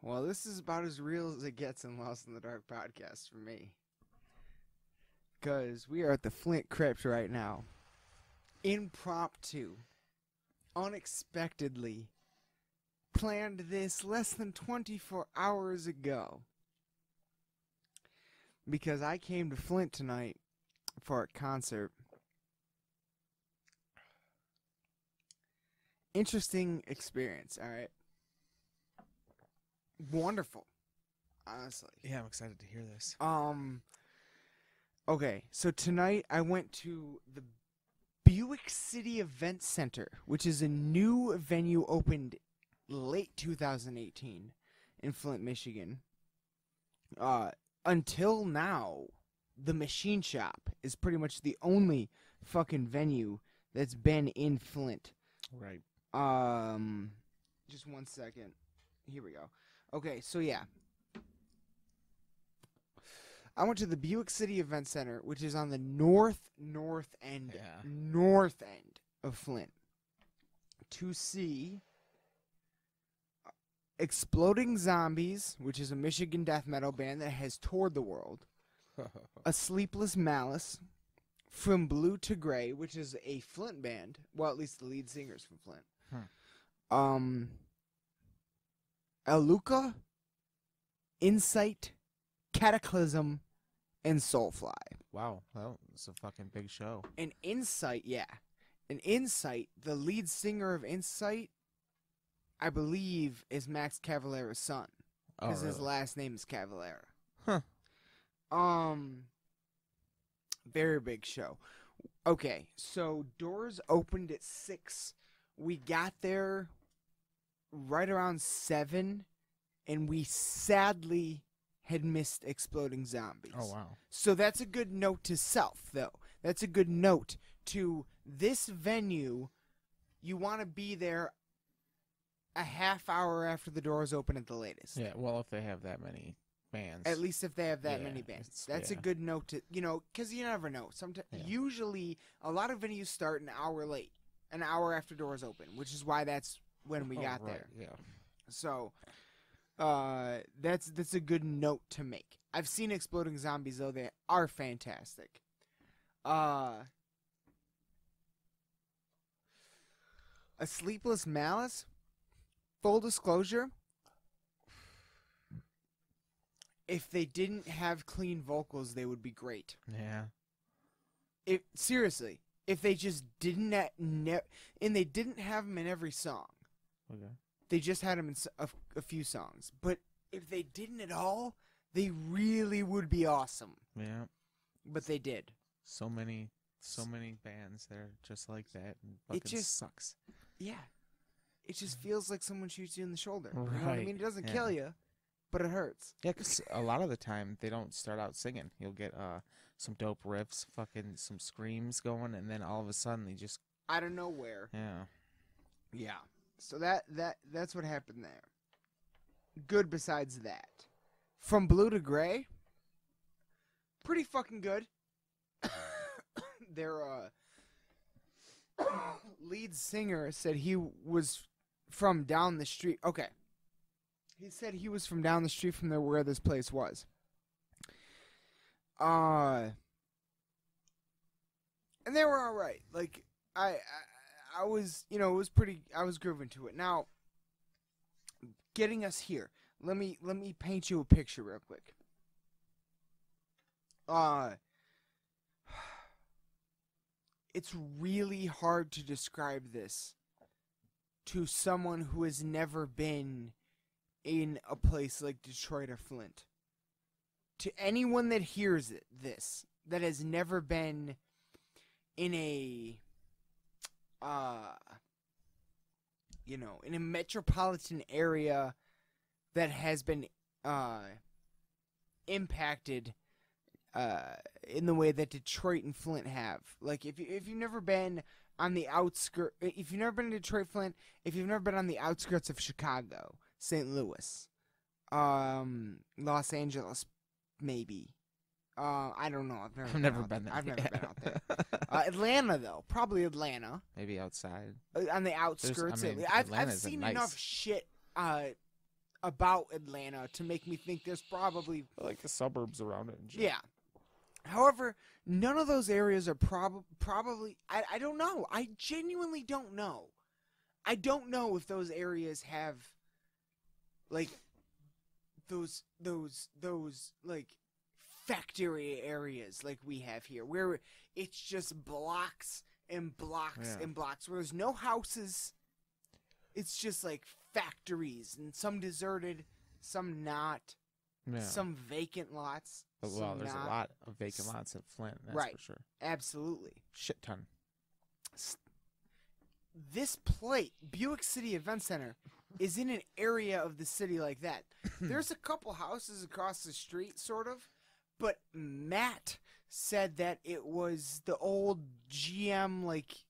Well, this is about as real as it gets in Lost in the Dark podcast for me. Because we are at the Flint Crypt right now. Impromptu. Unexpectedly. Planned this less than 24 hours ago. Because I came to Flint tonight for a concert. Interesting experience, alright? Wonderful. Honestly. Yeah, I'm excited to hear this. Okay, so tonight I went to the Buick City Event Center, which is a new venue opened late 2018 in Flint, Michigan. Until now, the Machine Shop is pretty much the only fucking venue that's been in Flint. Right. Just 1 second. Here we go. Okay, so yeah. I went to the Buick City Event Center, which is on the north end of Flint, to see Exploding Zombies, which is a Michigan death metal band that has toured the world, A Sleepless Malice, From Blue to Gray, which is a Flint band. Well, at least the lead singer's from Flint. Aluka, Insight, Cataclysm, and Soulfly. Wow, well, it's a fucking big show. And Insight, yeah. And Insight, the lead singer of Insight, I believe, is Max Cavalera's son. Because his last name is Cavalera. Huh. Very big show. Okay, so doors opened at 6. We got there right around 7, and we sadly had missed Exploding Zombies. Oh, wow. So that's a good note to self, though. That's a good note to this venue. You want to be there a half hour after the doors open at the latest. Yeah, well, if they have that many bands. At least if they have that many bands. That's a good note to, because you never know. Usually, a lot of venues start an hour late, an hour after doors open, which is why that's when we got there. Yeah. So, that's a good note to make. I've seen Exploding Zombies, though. They are fantastic. A Sleepless Malice, full disclosure, if they didn't have clean vocals, they would be great. Yeah. Seriously, if they just didn't and they didn't have them in every song. Okay. They just had them in a few songs. But if they didn't at all, they really would be awesome. Yeah. But they did. So many bands that are just like that, and fucking sucks. Yeah. It just feels like someone shoots you in the shoulder. Right. You know what I mean? It doesn't kill you, but it hurts. Yeah, because a lot of the time, they don't start out singing. You'll get some dope riffs, fucking some screams going, and then all of a sudden, they just... Out of nowhere. Yeah. Yeah. So that's what happened there. Good besides that. From Blue to Gray, pretty fucking good. Their lead singer said he was from down the street. Okay. He said he was from down the street from where this place was. And they were all right. Like, I was, it was pretty, I was grooving to it. Now, getting us here, let me paint you a picture real quick. It's really hard to describe this to someone who has never been in a place like Detroit or Flint. To anyone that hears this, that has never been in a, in a metropolitan area that has been impacted in the way that Detroit and Flint have. Like, if you've never been on the outskirts, if you've never been to Detroit, Flint, if you've never been on the outskirts of Chicago, St. Louis, Los Angeles, maybe. I don't know. I've never been there. I've never been out there. Atlanta, though. Probably Atlanta. Maybe outside. On the outskirts. I've seen enough shit about Atlanta to make me think there's probably like the suburbs around it. And shit. yeah. However, none of those areas are probably. I don't know. I genuinely don't know. I don't know if those areas have like those like factory areas like we have here, where it's just blocks and blocks and blocks, where there's no houses. It's just like factories, and some deserted, some not, some vacant lots. Well, there's a lot of vacant lots at Flint, that's for sure. Absolutely. Shit ton. This Buick City Event Center, is in an area of the city like that. There's a couple houses across the street, sort of, but Matt said that it was the old GM, like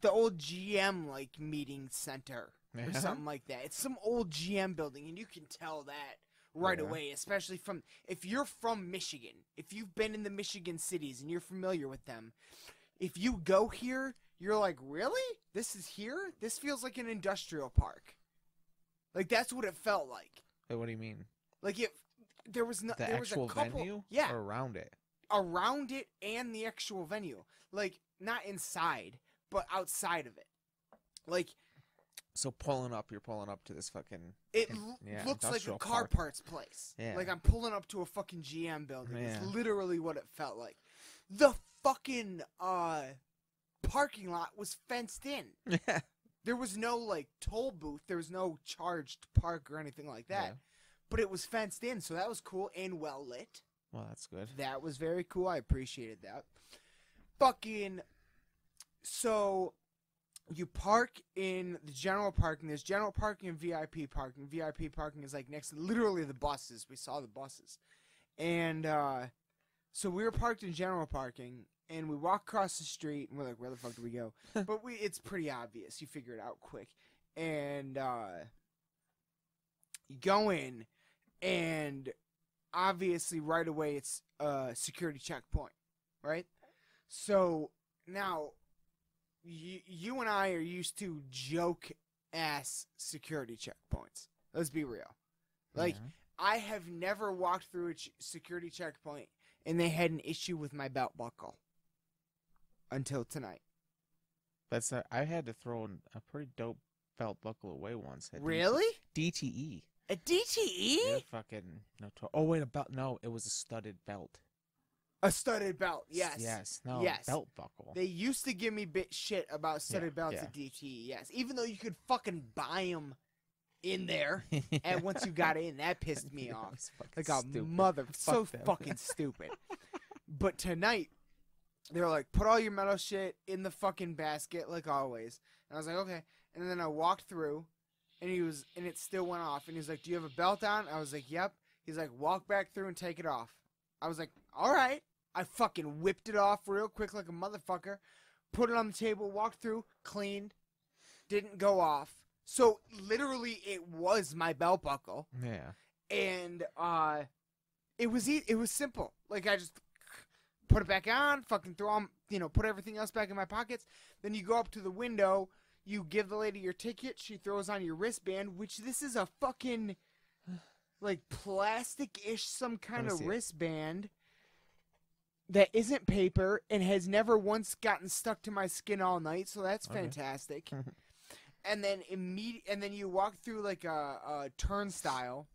the old GM, meeting center or something like that. It's some old GM building, and you can tell that right away, especially if you're from Michigan. If you've been in the Michigan cities and you're familiar with them, if you go here, you're like, really? This is here? This feels like an industrial park. Like, that's what it felt like. Wait, what do you mean? Like, there was no, the there actual was a couple, venue? Yeah. Or around it? Around it and the actual venue. Like, not inside, but outside of it. Like, so you're pulling up to this fucking... It looks like a car parts place. Yeah. Like I'm pulling up to a fucking GM building. Yeah. It's literally what it felt like. The fucking parking lot was fenced in. Yeah. There was no toll booth. There was no charged park or anything like that. Yeah. But it was fenced in, so that was cool and well lit. Well, that's good. That was very cool. I appreciated that. Fucking... So... You park in the general parking. There's general parking and VIP parking. VIP parking is next to literally the buses. We saw the buses. And so we were parked in general parking, and we walk across the street, and we're like, where the fuck do we go? But it's pretty obvious. You figure it out quick. And you go in, and obviously right away it's a security checkpoint, right? So now... You and I are used to joke-ass security checkpoints. Let's be real. I have never walked through a security checkpoint and they had an issue with my belt buckle until tonight. I had to throw a pretty dope belt buckle away once. Really? DTE. A DTE? You're fucking... Oh, wait, a belt. No, it was a studded belt. A studded belt, yes. Yes, no, yes. Belt buckle. They used to give me shit about studded belts at DTE, yes. Even though you could fucking buy them in there, and once you got in, that pissed me off. Like a mother, so fucking stupid. But tonight, they were like, put all your metal shit in the fucking basket, like always. And I was like, okay. And then I walked through, and it still went off. And he was like, do you have a belt on? I was like, yep. He's like, walk back through and take it off. I was like, all right. I fucking whipped it off real quick like a motherfucker, put it on the table, walked through, cleaned, didn't go off. So literally it was my belt buckle. Yeah. And it was simple. Like I just put it back on, fucking throw on, put everything else back in my pockets. Then you go up to the window, you give the lady your ticket, she throws on your wristband, which this is a fucking plastic-ish some kind of wristband. That isn't paper and has never once gotten stuck to my skin all night, so that's fantastic. And then you walk through a turnstile,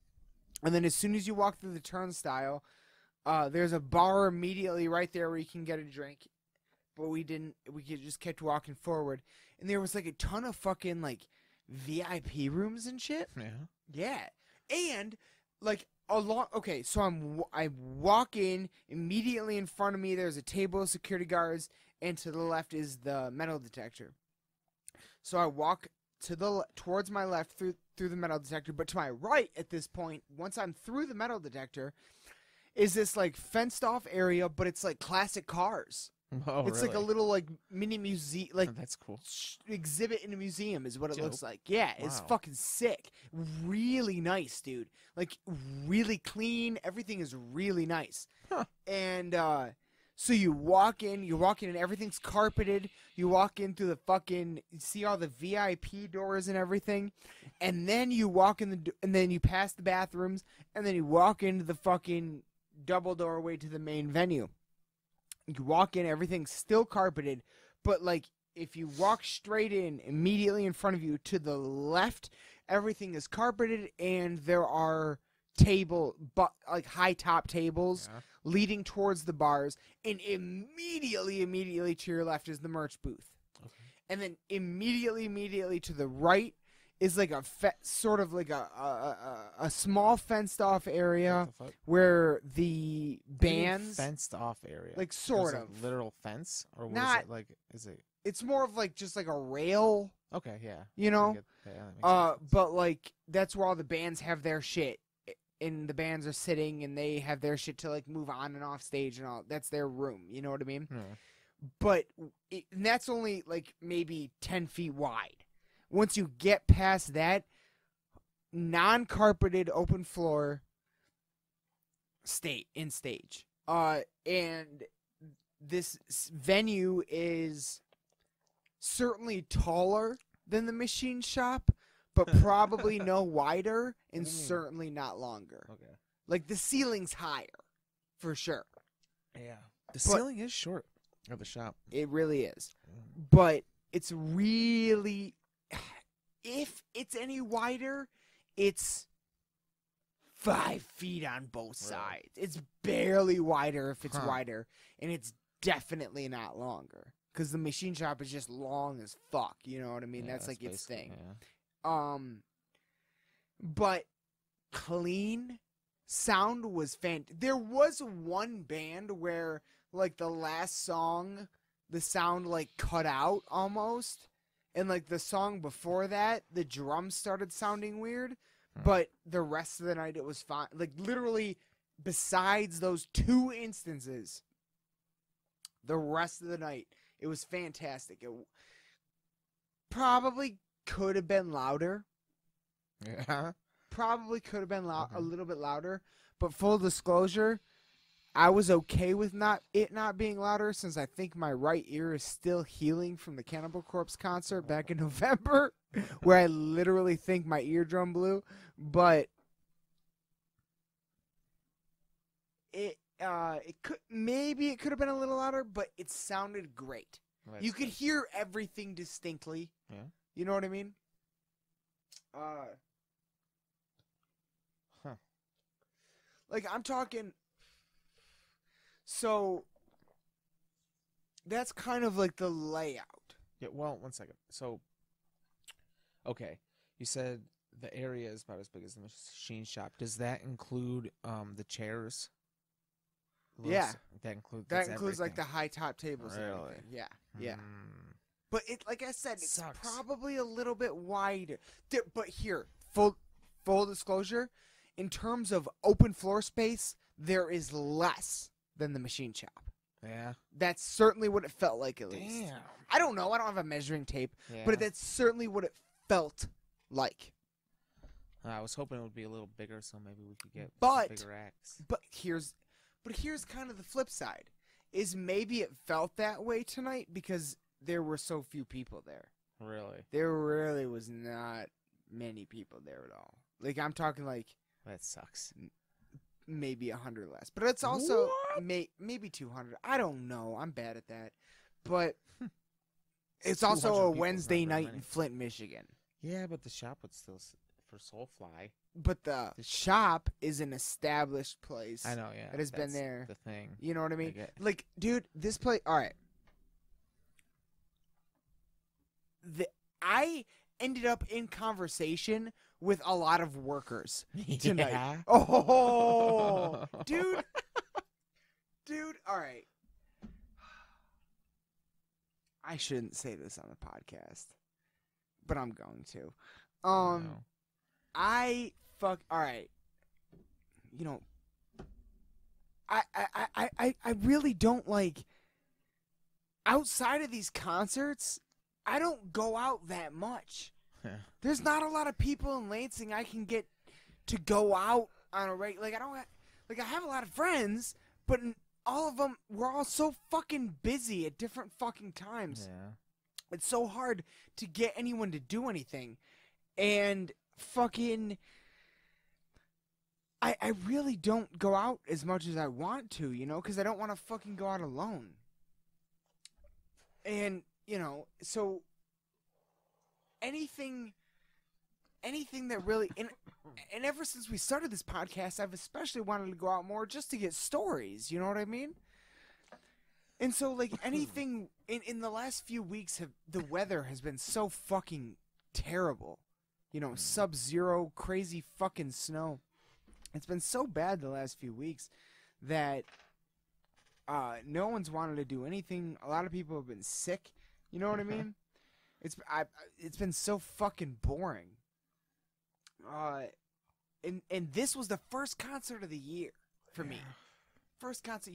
and then as soon as you walk through the turnstile, there's a bar immediately right there where you can get a drink. But we didn't. We just kept walking forward, and there was a ton of fucking VIP rooms and shit. Yeah. Yeah, and okay, so I walk in, immediately in front of me there's a table of security guards, and to the left is the metal detector. So I walk towards my left through the metal detector, but to my right at this point, once I'm through the metal detector, is this fenced off area, but it's classic cars. Oh, it's really? a little mini museum, that's cool. Exhibit in a museum is what it looks like. Yeah, it's fucking sick. Really nice, dude. Really clean. Everything is really nice. Huh. And So you walk in and everything's carpeted. You walk in through the fucking, you see all the VIP doors and everything, and then you walk in and then you pass the bathrooms, and then you walk into the fucking double doorway to the main venue. You walk in, everything's still carpeted, but like if you walk straight in, immediately in front of you to the left, everything is carpeted, and there are like high top tables leading towards the bars, and immediately to your left is the merch booth. Okay. And then immediately to the right is like a sort of like a small fenced off area where the bands fenced off area, like sort of literal fence, or what not is it like? Is it? It's more of like just like a rail. Okay, yeah. You know, yeah, but like that's where all the bands have their shit. And the bands are sitting, and they have their shit to like move on and off stage and all. That's their room. You know what I mean? Yeah. But and that's only like maybe 10 feet wide. Once you get past that, non-carpeted open floor stage. And this venue is certainly taller than the machine shop, but probably no wider and certainly not longer. Okay. Like the ceiling's higher, for sure. Yeah. The ceiling is short of the shop. It really is. But it's really, if it's any wider, it's 5 feet on both sides. It's barely wider if it's wider, and it's definitely not longer. Because the machine shop is just long as fuck. You know what I mean? Yeah, that's like its thing. Yeah. But clean sound was there was one band where like the last song the sound like cut out almost, and like the song before that the drums started sounding weird, but the rest of the night it was fine. Like literally besides those 2 instances, the rest of the night it was fantastic. It probably could have been louder. Yeah. Probably could have been a little bit louder, but full disclosure, I was okay with not being louder, since I think my right ear is still healing from the Cannibal Corpse concert back in November, where I literally think my eardrum blew. But it could have been a little louder, but it sounded great. That's you could hear everything distinctly. Yeah. You know what I mean? Like, I'm talking... So, that's kind of like the layout. Yeah, well, one second. So, okay. You said the area is about as big as the machine shop. Does that include the chairs? Yeah. That includes includes like everything. the high top tables and Really? everything. Yeah. Yeah. Mm. But it, like I said, it's Sucks. probably a little bit wider. But here, full disclosure, in terms of open floor space, there is less than the machine shop. Yeah. That's certainly what it felt like, at least. Damn. I don't know. I don't have a measuring tape, Yeah. but that's certainly what it felt like. I was hoping it would be a little bigger, so maybe we could get But- some bigger acts. But here's kind of the flip side. Is maybe it felt that way tonight because there were so few people there. Really? There really was not many people there at all. Like, I'm talking like That sucks. maybe 100 less. But it's also What? maybe 200. I don't know. I'm bad at that. But it's 200 also a people is not Wednesday very night many. in Flint, Michigan. Yeah, but the shop would still for Soulfly. But the shop is an established place. I know, yeah. That has been that's there. The thing. You know what I mean? get- Like, dude, this place. All right. I ended up in conversation with a lot of workers tonight. Yeah. Oh, dude. All right. I shouldn't say this on the podcast, but I'm going to. No. All right. You know, I really don't like, outside of these concerts, I don't go out that much. There's not a lot of people in Lansing I can get to go out on a regular. Like, I have a lot of friends, but all of them, we're all so fucking busy at different fucking times. Yeah. It's so hard to get anyone to do anything. And fucking, I really don't go out as much as I want to, you know, because I don't want to fucking go out alone. And, you know, so anything that really, and ever since we started this podcast, I've especially wanted to go out more just to get stories, you know what I mean? And so, like, anything in the last few weeks, the weather has been so fucking terrible. You know, sub-zero, crazy fucking snow. It's been so bad the last few weeks that no one's wanted to do anything. A lot of people have been sick. You know what I mean? It's been so fucking boring. And this was the first concert of the year for me. First concert.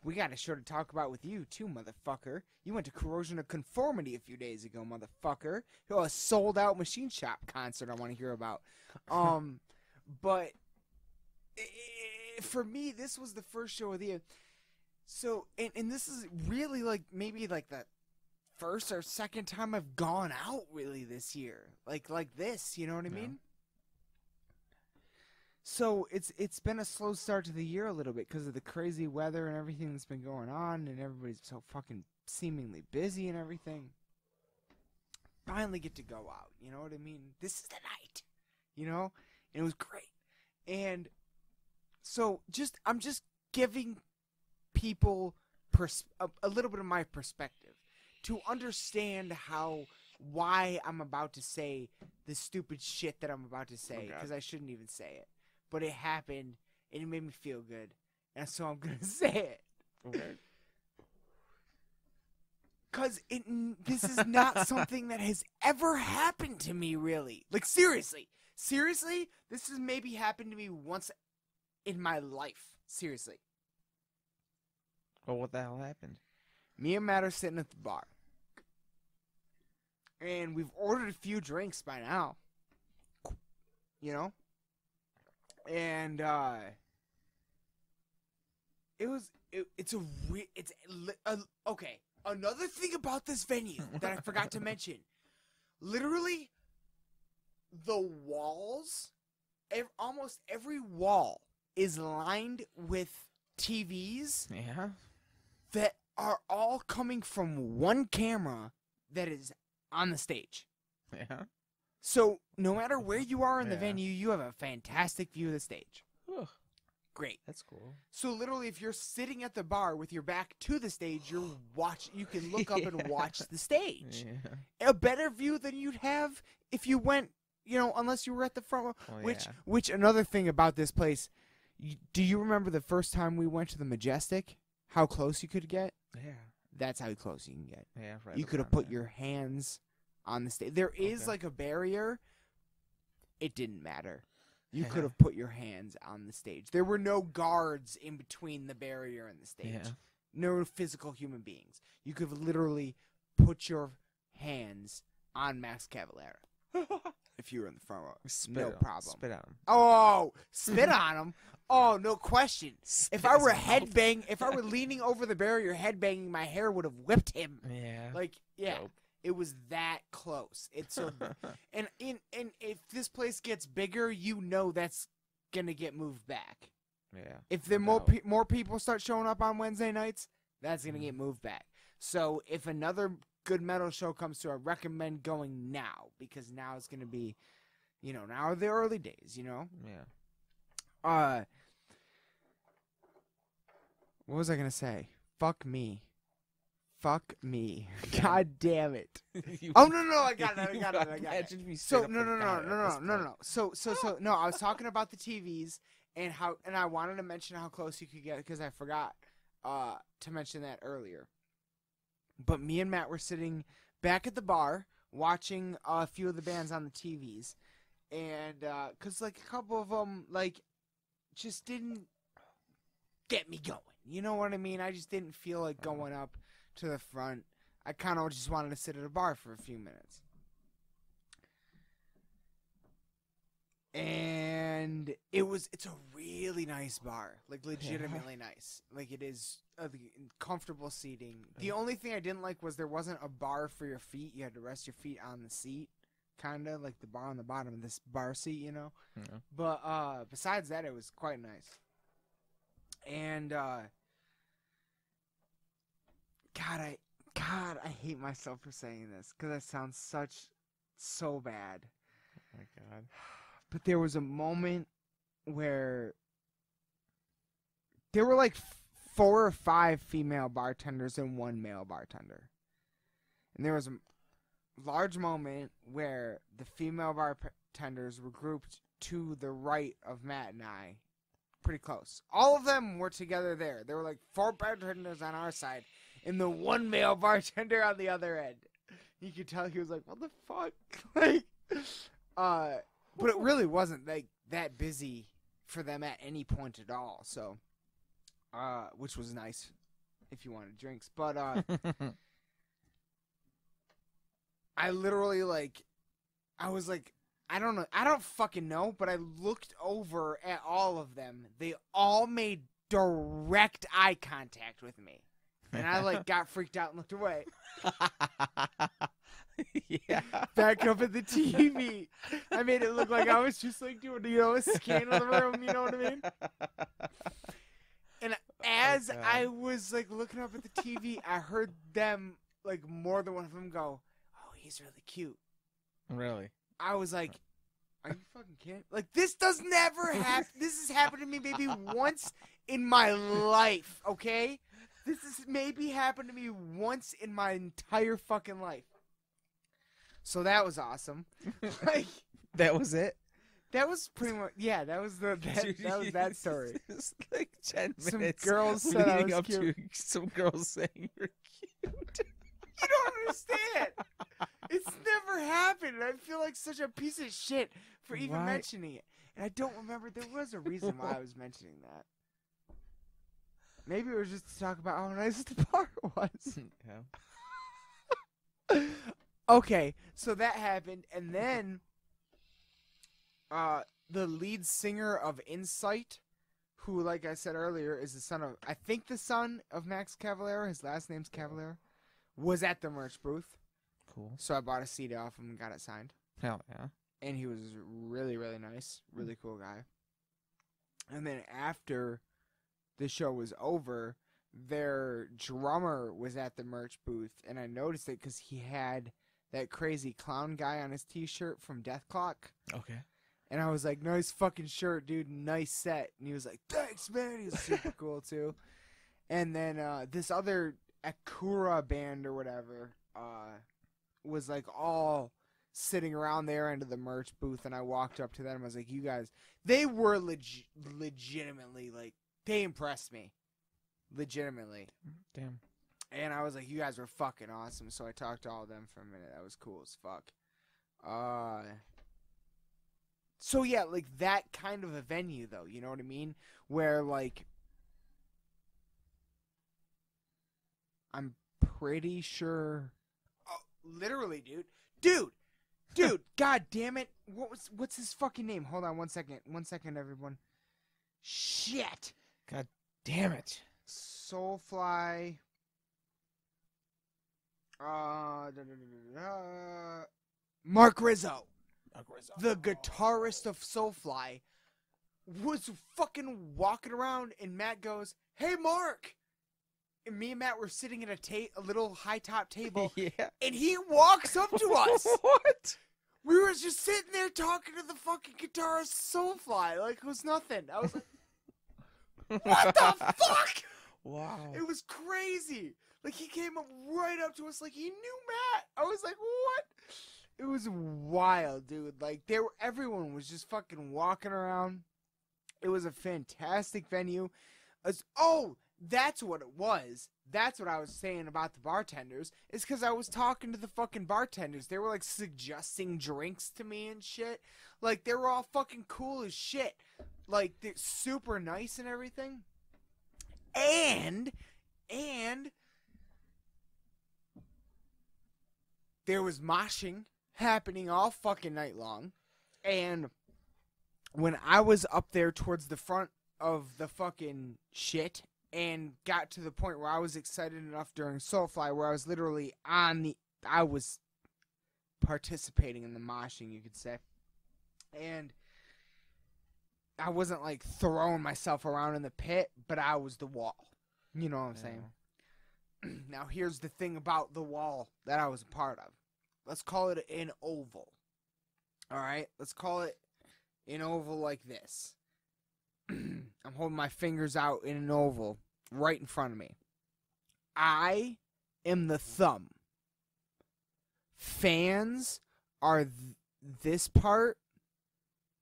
We got a show to talk about with you, too, motherfucker. You went to Corrosion of Conformity a few days ago, motherfucker. A sold-out Machine Shop concert I want to hear about. But for me, this was the first show of the year. So, and this is really, like, maybe, like, the first or second time I've gone out, really, this year. Like this, you know what I mean? So it's been a slow start to the year a little bit because of the crazy weather and everything that's been going on, and everybody's so fucking seemingly busy and everything. Finally get to go out, you know what I mean? This is the night, you know? And it was great. And so I'm just giving people a little bit of my perspective to understand why I'm about to say the stupid shit that I'm about to say, because I shouldn't even say it. But it happened, and it made me feel good, and so I'm going to say it. Okay. Because this is not something that has ever happened to me, really. Like, seriously. Seriously, this has maybe happened to me once in my life. Seriously. Well, what the hell happened? Me and Matt are sitting at the bar. And we've ordered a few drinks by now. You know? And, okay. Another thing about this venue that I forgot to mention. Literally, the walls, almost every wall is lined with TVs. Yeah. That are all coming from one camera that is on the stage. Yeah. So, no matter where you are in the venue, you have a fantastic view of the stage. Ugh. Great. That's cool. So, literally, if you're sitting at the bar with your back to the stage, you can look up and watch the stage. Yeah. A better view than you'd have if you went, you know, unless you were at the front row. Oh, Which another thing about this place, do you remember the first time we went to the Majestic? How close you could get? Yeah. That's how close you can get. Yeah. Right. You could have put your hands on the stage. There is like a barrier. It didn't matter. You could have put your hands on the stage. There were no guards in between the barrier and the stage. Yeah. No physical human beings. You could have literally put your hands on Max Cavalera if you were in the front row. No problem. Spit on him. Oh, spit on him. Oh, no question. If I were headbang, if I were leaning over the barrier headbanging, my hair would have whipped him. Yeah. Like, yeah. Dope. It was that close. It's so, and if this place gets bigger, you know that's gonna get moved back. Yeah. If there more people start showing up on Wednesday nights, that's gonna get moved back. So if another good metal show comes through, I recommend going now, because now it's gonna be, you know, now are the early days. You know. Yeah. What was I gonna say? Fuck me. Fuck me. God damn it. Oh, no, I got it. So, no. So, no, I was talking about the TVs and I wanted to mention how close you could get because I forgot to mention that earlier. But me and Matt were sitting back at the bar watching a few of the bands on the TVs. And, because, like, a couple of them, like, just didn't get me going. You know what I mean? I just didn't feel like going up to the front. I kind of just wanted to sit at a bar for a few minutes. And It's a really nice bar, like legitimately nice. Like it is comfortable seating. The only thing I didn't like was there wasn't a bar for your feet. You had to rest your feet on the seat, kind of like the bar on the bottom of this bar seat, you know. Yeah. But besides that, it was quite nice. And God, I hate myself for saying this because that sounds so bad. Oh my God. But there was a moment where there were like 4 or 5 female bartenders and 1 male bartender. And there was a large moment where the female bartenders were grouped to the right of Matt and I. Pretty close. All of them were together there. There were like 4 bartenders on our side and the 1 male bartender on the other end. You could tell he was like, what the fuck? Like, but it really wasn't like that busy for them at any point at all. So, which was nice if you wanted drinks. But I literally I was like, I don't fucking know, but I looked over at all of them. They all made direct eye contact with me. And I got freaked out and looked away. Yeah. Back up at the TV. I made it look like I was just doing, a scan of the room, you know what I mean? And as I was looking up at the TV, I heard them, more than one of them go, "Oh, he's really cute." Really? I was like, are you fucking kidding? This does never happen. This has happened to me maybe once in my life, okay? This has maybe happened to me once in my entire fucking life. So that was awesome. That was it? That was pretty much, yeah, that was that story. It's like 10 Some minutes girls said I leading was up cute. to some girls saying you're cute. You don't understand. It's never happened. And I feel like such a piece of shit for even Why? mentioning it. And I don't remember. There was a reason why I was mentioning that. Maybe it was just to talk about how nice the bar was. Yeah. Okay, so that happened. And then the lead singer of Insight, who, like I said earlier, is the son of Max Cavalera. His last name's Cavalera. Was at the merch booth. Cool. So I bought a CD off him and got it signed. Hell yeah. And he was really, really nice. Really cool guy. And then after the show was over, their drummer was at the merch booth. And I noticed it because he had that crazy clown guy on his t-shirt from Death Clock. Okay. And I was like, nice fucking shirt, dude. Nice set. And he was like, thanks, man. He was super cool, too. And then this other Akura band or whatever was all sitting around their end of the merch booth, and I walked up to them and I was like, you guys, they were legitimately they impressed me legitimately. Damn. And I was like, you guys were fucking awesome. So I talked to all of them for a minute. That was cool as fuck. So yeah, that kind of a venue though, you know what I mean, where I'm pretty sure. Oh, literally, dude, god damn it! What's his fucking name? Hold on, 1 second, everyone. Shit! God damn it! Soulfly. Mark Rizzo, the guitarist of Soulfly, was fucking walking around, and Matt goes, "Hey, Mark." And me and Matt were sitting at a little high-top table, Yeah. and he walks up to us. What? We were just sitting there talking to the fucking guitarist Soulfly like it was nothing. I was like, what the fuck? Wow. It was crazy. He came up right up to us like he knew Matt. I was like, what? It was wild, dude. Everyone was just fucking walking around. It was a fantastic venue. That's what it was. That's what I was saying about the bartenders. It's because I was talking to the fucking bartenders. They were suggesting drinks to me and shit. They were all fucking cool as shit. They're super nice and everything. And there was moshing happening all fucking night long. And when I was up there towards the front of the fucking shit and got to the point where I was excited enough during Soulfly where I was literally I was participating in the moshing, you could say. And I wasn't like throwing myself around in the pit, but I was the wall. You know what I'm saying? Now here's the thing about the wall that I was a part of. Let's call it an oval. Alright? Let's call it an oval like this. I'm holding my fingers out in an oval right in front of me. I am the thumb. Fans are this part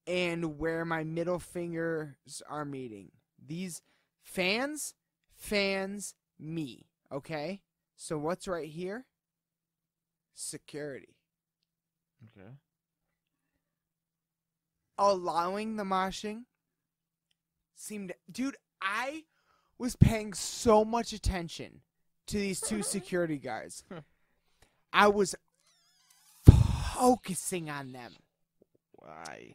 and where my middle fingers are meeting. These fans, me. Okay? So what's right here? Security. Okay. Allowing the moshing seemed... Dude, I was paying so much attention to these two security guards. I was focusing on them. Why?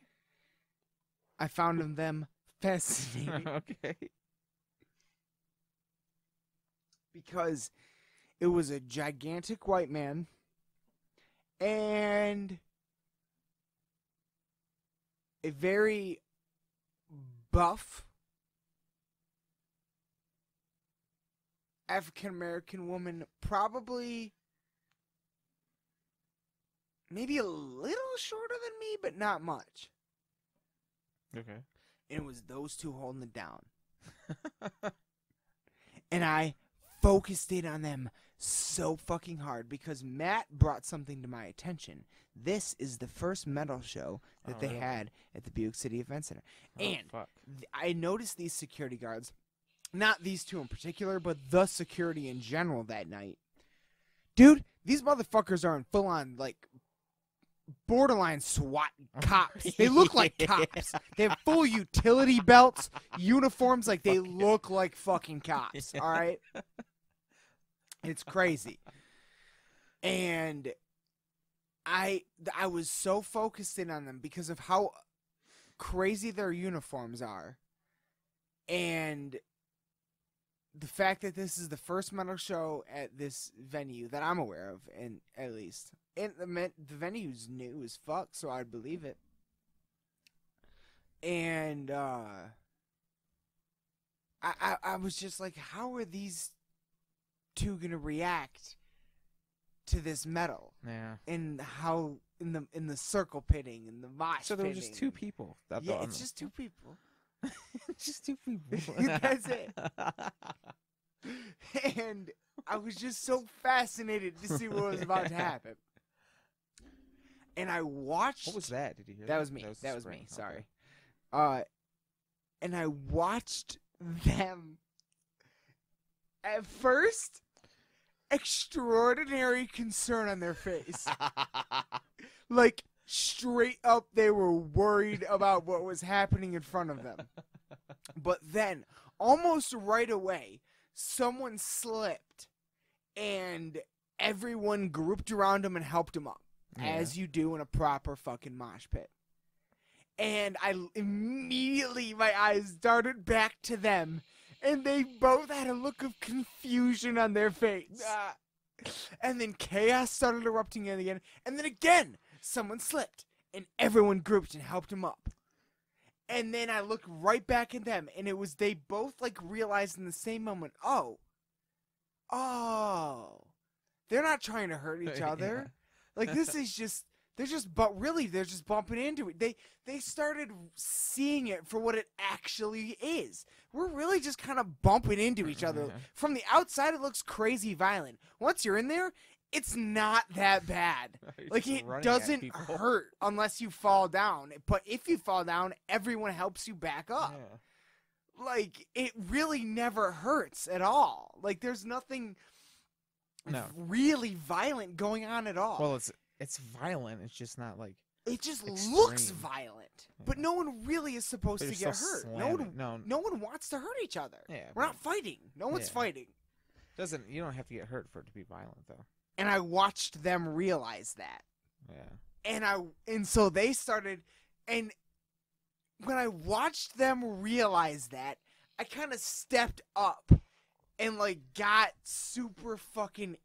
I found them fascinating. Okay. Because it was a gigantic white man and a very buff African-American woman, probably maybe a little shorter than me, but not much. Okay. And it was those two holding it down. And I focused in on them so fucking hard because Matt brought something to my attention. This is the first metal show that they had at the Buick City Event Center. And I noticed these security guards, not these two in particular, but the security in general that night. Dude, these motherfuckers are in full-on, like, borderline SWAT cops. They look like cops. They have full utility belts, uniforms, like they look like fucking cops, all right? It's crazy. And I was so focused in on them because of how crazy their uniforms are. And the fact that this is the first metal show at this venue that I'm aware of, and at least. And the venue's new as fuck, so I'd believe it. And I was just like, how are these two gonna react to this metal? Yeah. And how in the circle pitting and the mosh. So there were pitting. just two people. Yeah, it's just two people. Just two people. That's it. And I was just so fascinated to see what was about to happen. And I watched... What was that? Did you hear that? That was me. That was me. Okay. Sorry. And I watched them at first, extraordinary concern on their face. Like, straight up, they were worried about what was happening in front of them. But then, almost right away, someone slipped, and everyone grouped around him and helped him up. Yeah. As you do in a proper fucking mosh pit. And I immediately, my eyes darted back to them, and they both had a look of confusion on their face. And then chaos started erupting again, and then again, someone slipped, and everyone grouped and helped him up. And then I looked right back at them, and it was they both, like, realized in the same moment, oh, they're not trying to hurt each other. Yeah. Like, this is just, they're just bumping into it. They started seeing it for what it actually is. We're really just kind of bumping into each other. From the outside, it looks crazy violent. Once you're in there, it's not that bad. Like, it doesn't hurt unless you fall down. But if you fall down, everyone helps you back up. Yeah. Like, it really never hurts at all. Like, there's nothing really violent going on at all. Well, it's violent. It's just not like it just extreme. Looks violent. Yeah. But no one really is supposed to get hurt. No one wants to hurt each other. Yeah, we're not fighting. No one's fighting. You don't have to get hurt for it to be violent though. And I watched them realize that. Yeah. And so they started, and when I watched them realize that, I kind of stepped up and like got super fucking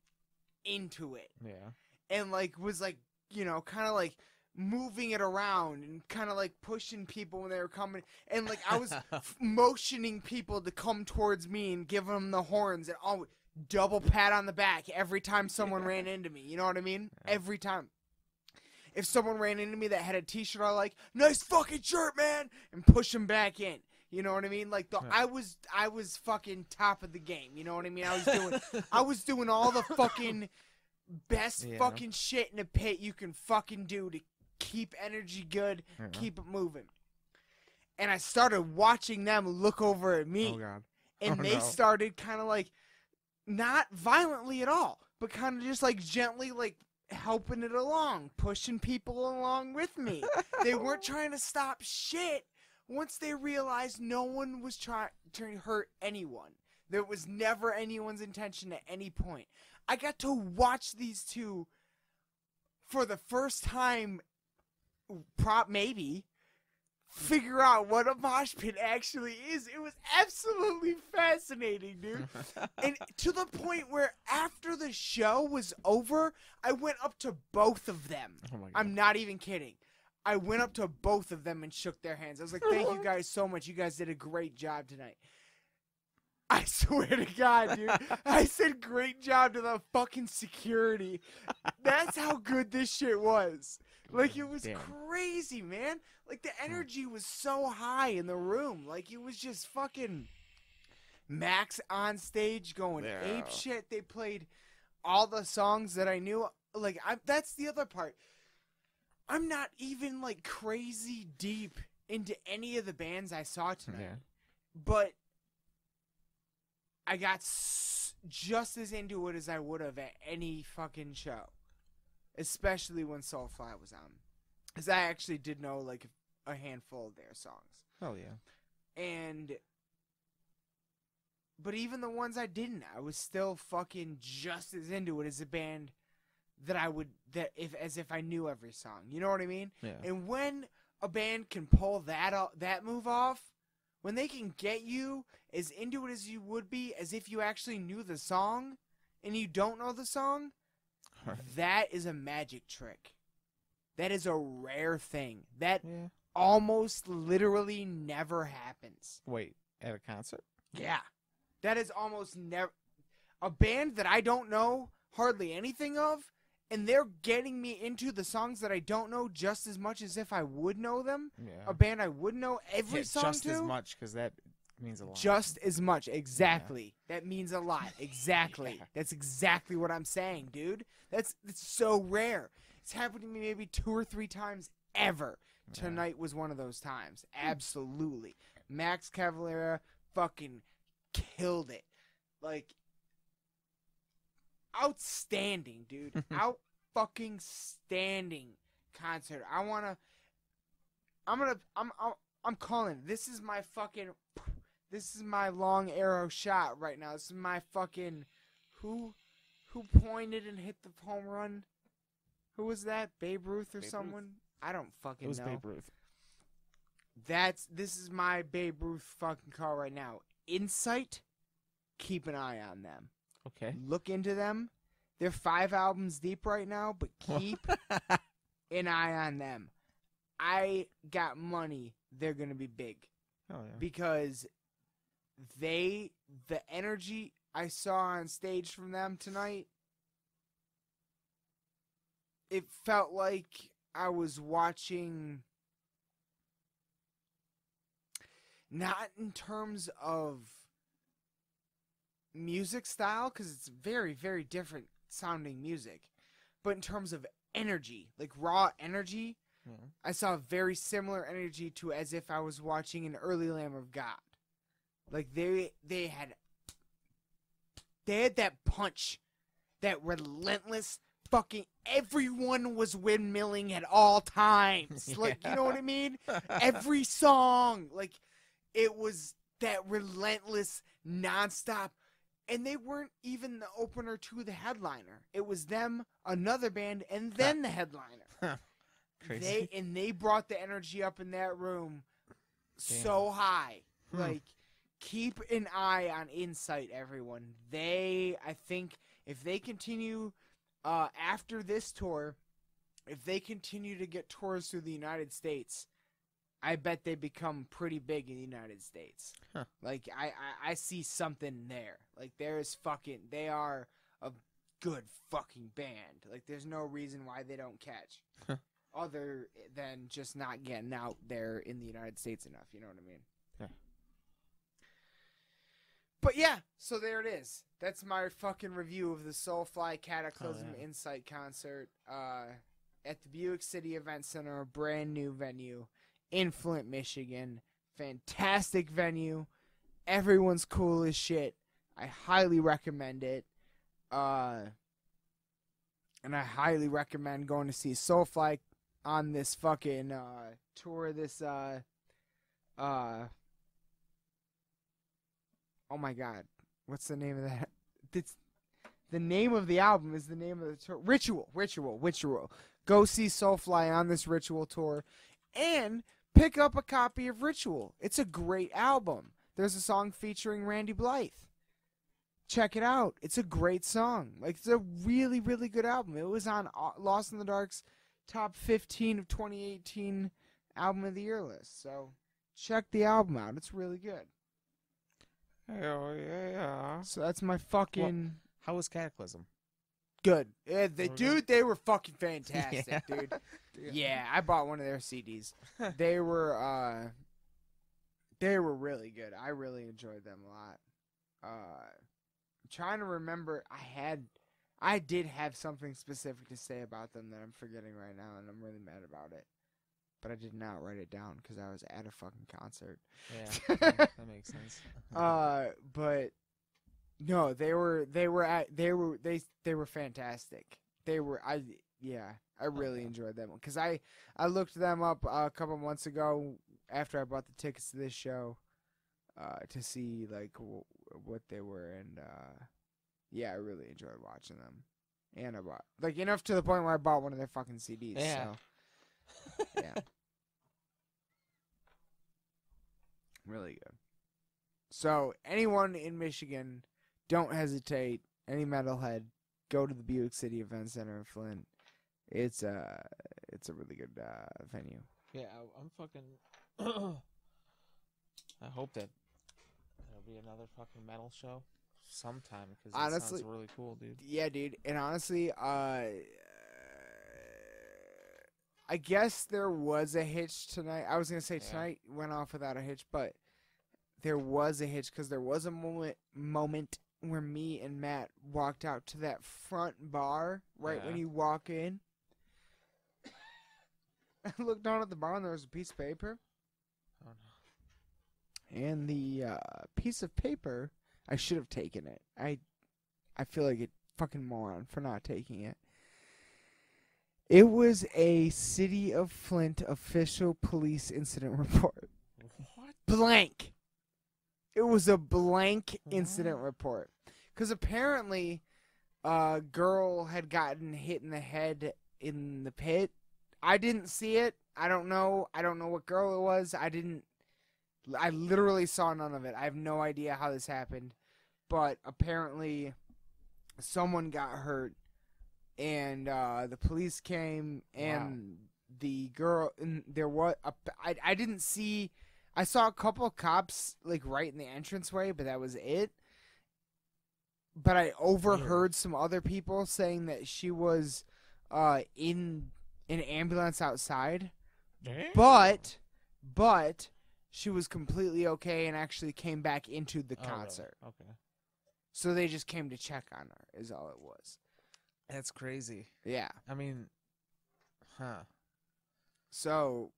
into it. Yeah. And like was like, you know, kind of like moving it around and kind of like pushing people when they were coming, and like I was motioning people to come towards me and giving them the horns, and all double pat on the back every time someone ran into me. You know what I mean? Yeah. Every time. If someone ran into me that had a t-shirt I like, nice fucking shirt, man, and push them back in. You know what I mean? Like I was fucking top of the game. You know what I mean? I was doing all the fucking best fucking shit in a pit you can fucking do to keep energy good, keep it moving. And I started watching them look over at me. Oh, God. And they started kind of like, not violently at all, but kind of just like gently like helping it along, pushing people along with me. They weren't trying to stop shit once they realized no one was trying to hurt anyone. There was never anyone's intention at any point. I got to watch these two for the first time, maybe, figure out what a mosh pit actually is. It was absolutely fascinating, dude. And to the point where after the show was over, I went up to both of them. Oh my God. I'm not even kidding. I went up to both of them and shook their hands. I was like, thank you guys so much. You guys did a great job tonight. I swear to God, dude. I said great job to the fucking security. That's how good this shit was. Like, it was crazy, man. Like, the energy was so high in the room. Like, it was just fucking Max on stage going ape shit. They played all the songs that I knew. Like, that's the other part. I'm not even, like, crazy deep into any of the bands I saw tonight. Yeah. But I got just as into it as I would have at any fucking show. Especially when Soulfly was on. Because I actually did know, like, a handful of their songs. Oh, yeah. But even the ones I didn't, I was still fucking just as into it as a band that I would, as if I knew every song. You know what I mean? Yeah. And when a band can pull that move off, when they can get you as into it as you would be, as if you actually knew the song, and you don't know the song, that is a magic trick. That is a rare thing. That almost literally never happens. Wait, at a concert? Yeah. That is almost never. A band that I don't know hardly anything of, and they're getting me into the songs that I don't know just as much as if I would know them. Yeah. A band I would know every song just to. as much, because that means a lot. Just as much. Exactly. Yeah. That means a lot. Exactly. Yeah. That's exactly what I'm saying, dude. It's so rare. It's happened to me maybe 2 or 3 times ever. Yeah. Tonight was one of those times. Absolutely. Max Cavalera fucking killed it. Like, outstanding, dude. Out fucking standing concert. I'm calling it. This is my long arrow shot right now. This is my fucking, who pointed and hit the home run? Who was that? Babe Ruth or someone? I don't fucking know. It was Babe Ruth. This is my Babe Ruth fucking call right now. Insight, keep an eye on them. Okay. Look into them. They're 5 albums deep right now, but keep an eye on them. I got money. They're going to be big. Oh, yeah. Because the energy I saw on stage from them tonight, it felt like I was watching, not in terms of music style, because it's very, very different sounding music, but in terms of energy, like raw energy, I saw very similar energy to as if I was watching an early Lamb of God. Like they had that punch, that relentless fucking, everyone was windmilling at all times. Like, you know what I mean? Every song, like, it was that relentless, nonstop. And they weren't even the opener to the headliner. It was them, another band, and then the headliner. Crazy. They brought the energy up in that room so high. Hmm. Like, keep an eye on Insight, everyone. I think, if they continue after this tour, if they continue to get tours through the United States, I bet they become pretty big in the United States. Huh. Like, I see something there. Like, they are a good fucking band. Like, there's no reason why they don't catch. Other than just not getting out there in the United States enough. You know what I mean? Yeah. But yeah, so there it is. That's my fucking review of the Soulfly Cataclysm Insight concert at the Buick City Event Center, a brand new venue in Flint, Michigan. Fantastic venue. Everyone's cool as shit. I highly recommend it. And I highly recommend going to see Soulfly on this fucking tour. This oh my god, what's the name of that? It's the name of the album is the name of the tour. Ritual. Go see Soulfly on this Ritual tour, and pick up a copy of Ritual. It's a great album. There's a song featuring Randy Blythe. Check it out. It's a great song. Like, it's a really, really good album. It was on Lost in the Dark's top 15 of 2018 album of the year list. So check the album out. It's really good. Hell yeah. So that's my fucking How was Cataclysm? good. Yeah, they were fucking fantastic, Yeah. dude. Yeah, I bought one of their CDs. They were really good. I really enjoyed them a lot. I'm trying to remember. I did have something specific to say about them that I'm forgetting right now, and I'm really mad about it. But I did not write it down because I was at a fucking concert. Yeah, that makes sense. But no, they were fantastic. I really enjoyed them because I looked them up a couple months ago after I bought the tickets to this show to see like what they were, and yeah, I really enjoyed watching them. And I bought like enough to the point where I bought one of their fucking CDs. Yeah. So. Yeah. Really good. So, anyone in Michigan, don't hesitate. Any metalhead, go to the Buick City Event Center in Flint. It's a really good venue. Yeah, I'm fucking. I hope that there'll be another fucking metal show sometime because that Honestly, sounds really cool, dude. Yeah, dude. And honestly, I guess there was a hitch tonight. I was gonna say tonight went off without a hitch, but there was a hitch because there was a moment where me and Matt walked out to that front bar right when you walk in. I looked down at the bar and there was a piece of paper. Oh no! And the piece of paper, I should have taken it. I feel like a fucking moron for not taking it. It was a City of Flint official police incident report. What? Blank. It was a blank incident report. Because apparently a girl had gotten hit in the head in the pit. I didn't see it. I don't know what girl it was. I literally saw none of it. I have no idea how this happened. But apparently someone got hurt. And the police came, and the girl, and there was I didn't see. I saw a couple of cops like right in the entranceway, but that was it. But I overheard some other people saying that she was in an ambulance outside, but she was completely okay and actually came back into the concert. Really? Okay. So they just came to check on her, is all it was. That's crazy. Yeah. I mean, So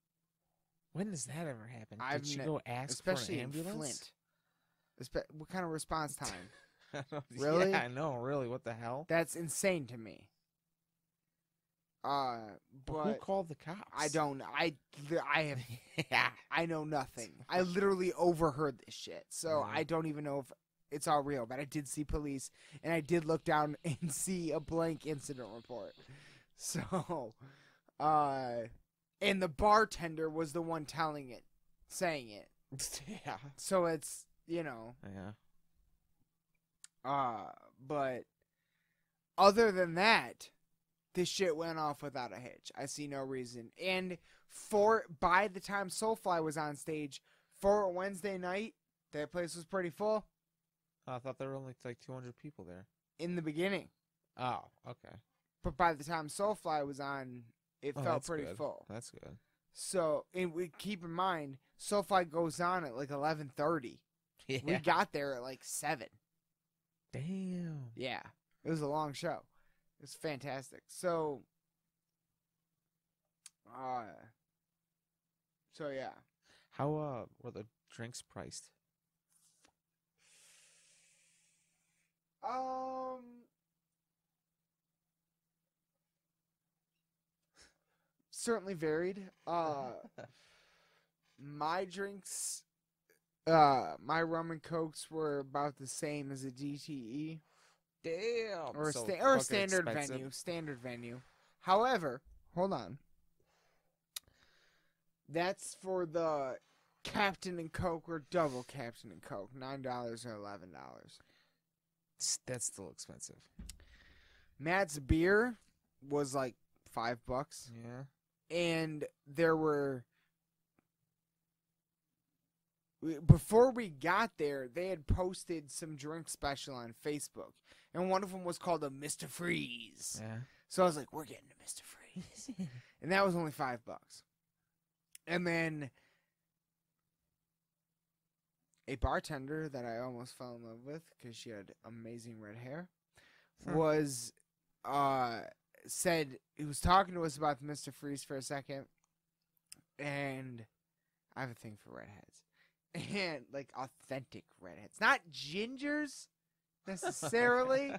when does that ever happen? Did she ne- go ask especially for an ambulance? in Flint. What kind of response time? Really? Yeah, I know. Really? What the hell? That's insane to me. But who called the cops? I don't. I have. Yeah. I know nothing. I literally overheard this shit, so I don't even know if it's all real. But I did see police, and I did look down and see a blank incident report. So, and the bartender was the one saying it. Yeah. So it's, Yeah. but other than that, this shit went off without a hitch. I see no reason. And by the time Soulfly was on stage for a Wednesday night, that place was pretty full I thought there were only like 200 people there. in the beginning. Oh, okay. But by the time Soulfly was on, it felt that's pretty good. full. That's good. So, and we keep in mind, Soulfly goes on at like 11:30. Yeah. We got there at like 7. Damn. Yeah, it was a long show. It was fantastic. So yeah. How were the drinks priced? Certainly varied. My drinks, my rum and cokes were about the same as a DTE Damn. or So or a fucking standard expensive. venue. Standard venue. However, hold on. That's for the Captain and Coke or double Captain and Coke, $9 or $11. That's still expensive. Matt's beer was like $5, Yeah. and there were. Before we got there, they had posted some drink special on Facebook, and one of them was called a Mr. Freeze. Yeah. So I was like, "We're getting a Mr. Freeze," and that was only $5. And then a bartender that I almost fell in love with because she had amazing red hair was said he was talking to us about the Mr. Freeze for a second, and I have a thing for redheads. And like authentic redheads, not gingers necessarily,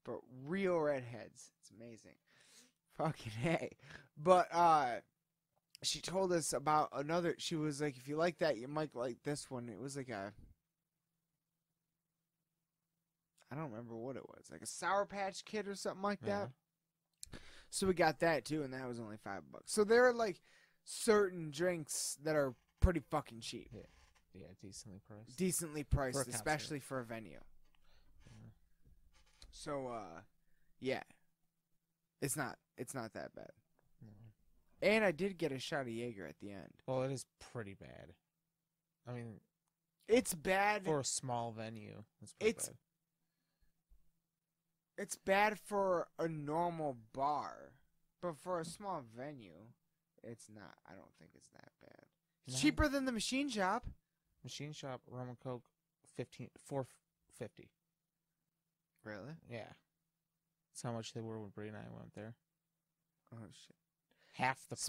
but real redheads. It's amazing. Fucking hey. But she told us about another. She was like, if you like that, you might like this one. It was like I don't remember what it was, like a Sour Patch Kid or something like that. So we got that too, and that was only $5. So there are like certain drinks that are pretty fucking cheap. Yeah, decently priced. Decently priced, For a concert. especially for a venue. Yeah. So yeah. It's not that bad. No. And I did get a shot of Jaeger at the end. Well, it is pretty bad. I mean, It's bad. for a small venue, it's pretty bad. It's bad for a normal bar, but for a small venue, it's not. I don't think it's that bad. It's No. cheaper than the Machine Shop. Machine Shop rum and coke, $4.50. Really? Yeah, that's how much they were when Bree and I went there. Oh shit. Half the price.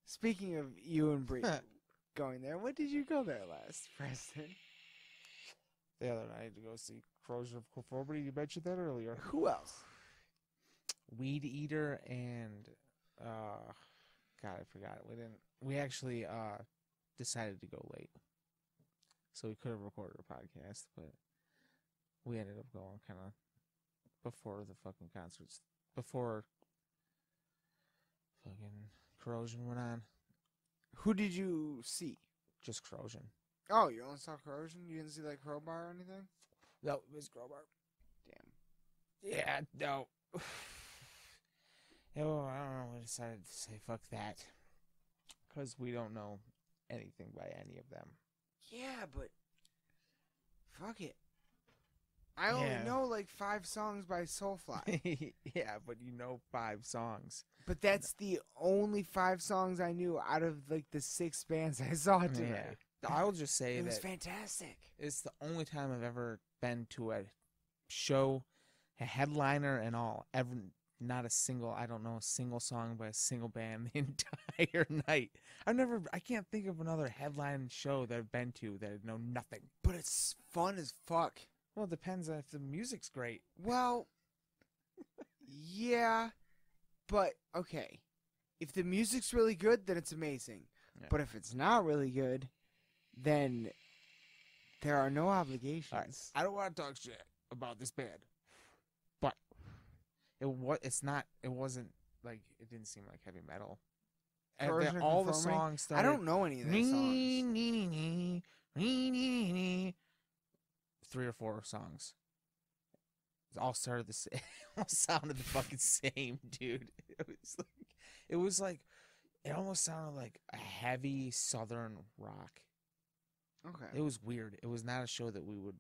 Speaking of you and Bree going there, when did you go there last, Preston? The other night to go see Corrosion of Conformity. You mentioned that earlier. Who else? Weed Eater and God, I forgot. We actually decided to go late, so we could have recorded a podcast, but we ended up going kind of before the fucking concerts, before fucking Corrosion went on. Who did you see? Just Corrosion. Oh, you only saw Corrosion? You didn't see like Crowbar or anything? No, it was Crowbar. Damn. Yeah, no. Oh, I don't know. We decided to say fuck that. Because we don't know anything by any of them. Yeah, but fuck it. I only know like 5 songs by Soulfly. Yeah, but you know 5 songs. But that's the only 5 songs I knew out of like the 6 bands I saw today. Yeah. I'll just say It was that fantastic. it's the only time I've ever been to a show, a headliner and all, ever. Not a single, I don't know, a single song by a single band the entire night. I can't think of another headline show that I've been to that I know nothing. But it's fun as fuck. Well, it depends on if the music's great. Well, yeah, but okay. If the music's really good, then it's amazing. Yeah. But if it's not really good, then there are no obligations. All right. I don't want to talk shit about this band, but it wasn't like, it didn't seem like heavy metal. Corrosion of all the Conformity? songs started. I don't know any of their songs. 3 or 4 songs. It all started the same. All sounded the fucking same, dude. It almost sounded like a heavy Southern rock. Okay. It was weird. It was not a show that we would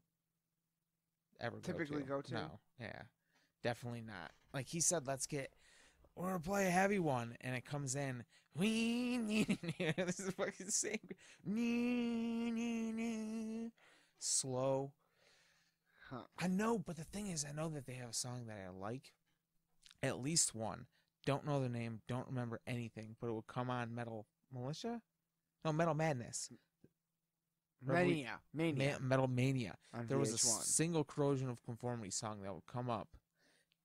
ever Typically go to? No, yeah, definitely not. Like he said, we're gonna play a heavy one, and it comes in. This is fucking same. Slow. Huh. I know, but the thing is, I know that they have a song that I like. At least one. Don't know the name. Don't remember anything. But it would come on Metal Militia? No, Metal Madness. Mania. Metal Mania. On There was a VH1. single Corrosion of Conformity song that would come up.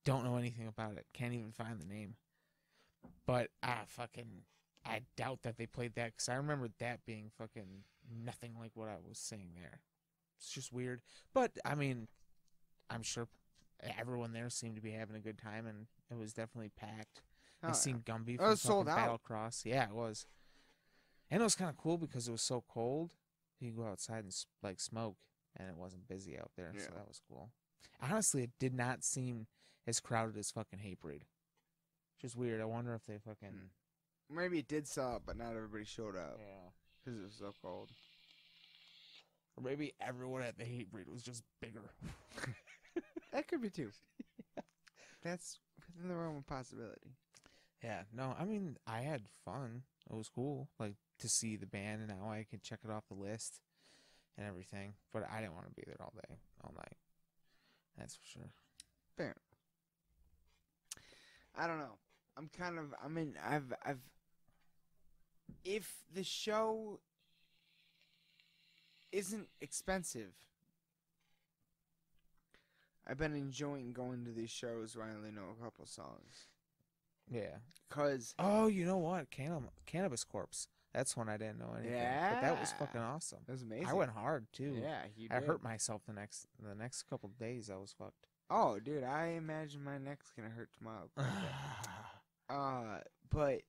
Don't know anything about it. Can't even find the name. But I doubt that they played that, because I remember that being fucking nothing like what I was saying there. It's just weird. But, I mean, I'm sure everyone there seemed to be having a good time, and it was definitely packed. I seen Gumby from sold out. Battlecross. Yeah, it was. And it was kind of cool because it was so cold. You could go outside and smoke, and it wasn't busy out there, so that was cool. Honestly, it did not seem as crowded as fucking Hatebreed. Which is weird. I wonder if they fucking... Maybe it did sell out, but not everybody showed up. Yeah. Because it was so cold. Or maybe everyone at the Hatebreed was just bigger. That could be too. That's within the realm of possibility. Yeah, no, I mean, I had fun. It was cool, to see the band, and now I can check it off the list and everything. But I didn't want to be there all day, all night. That's for sure. Fair. I don't know. If the show isn't expensive, I've been enjoying going to these shows where I only know a couple songs. Yeah. Oh, you know what? Cannabis Corpse. That's one I didn't know anything. Yeah. But that was fucking awesome. That was amazing. I went hard, too. Yeah, you did. I hurt myself the next couple days. I was fucked. Oh, dude, I imagine my neck's gonna hurt tomorrow. But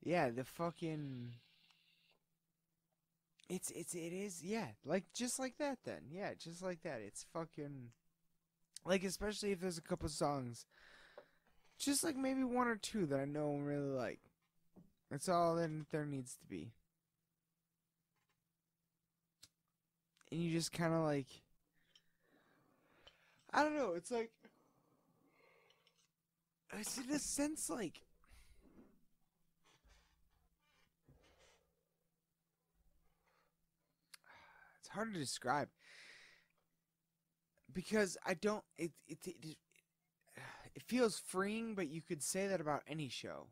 yeah, the fucking it is, yeah, just like that then. Yeah, just like that. It's fucking especially if there's a couple songs, just maybe 1 or 2 that I know and really like. That's all that there needs to be. And you just kind of I don't know, it's it's in a sense it's hard to describe because I don't it feels freeing, but you could say that about any show.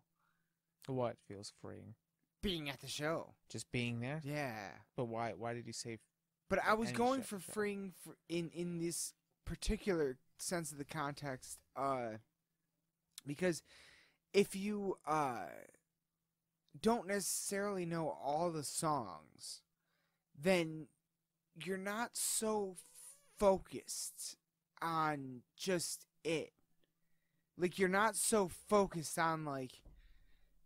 What feels freeing? Being at the show. Just being there? Yeah. But why did you say But I was going for freeing in this particular sense of the context, because if you don't necessarily know all the songs, then you're not so focused on just it. You're not so focused on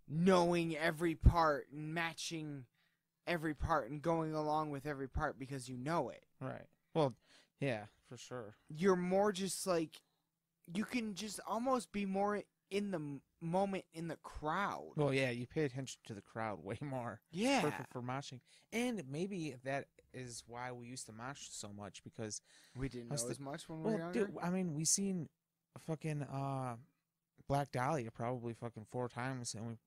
knowing every part and matching every part and going along with every part because you know it. Right. Well, yeah, for sure. You're more just you can just almost be more in the moment in the crowd. Well, yeah, you pay attention to the crowd way more. Yeah. For moshing. And maybe that is why we used to mosh so much, because we didn't know as much when we were younger. Dude, I mean, we seen fucking Black Dahlia probably fucking 4 times, and we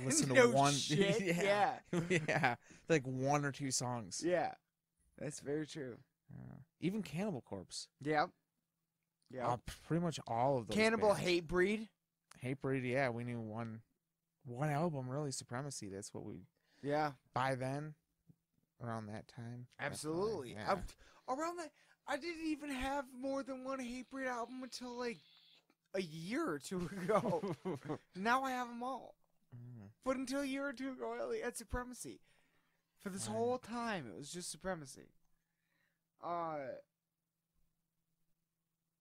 listened to one. Shit. Yeah. Yeah. 1 or 2 songs. Yeah. That's very true. Even Cannibal Corpse. Yep. Yeah. Pretty much all of those. Cannibal Hatebreed. Hatebreed, yeah. We knew one album, really, Supremacy. That's what we... Yeah. By then, around that time. Absolutely. Yeah. Around that, I didn't even have more than one Hatebreed album until a year or 2 ago. Now I have them all. But until a year or 2 ago, I only had Supremacy. For this whole time, it was just Supremacy.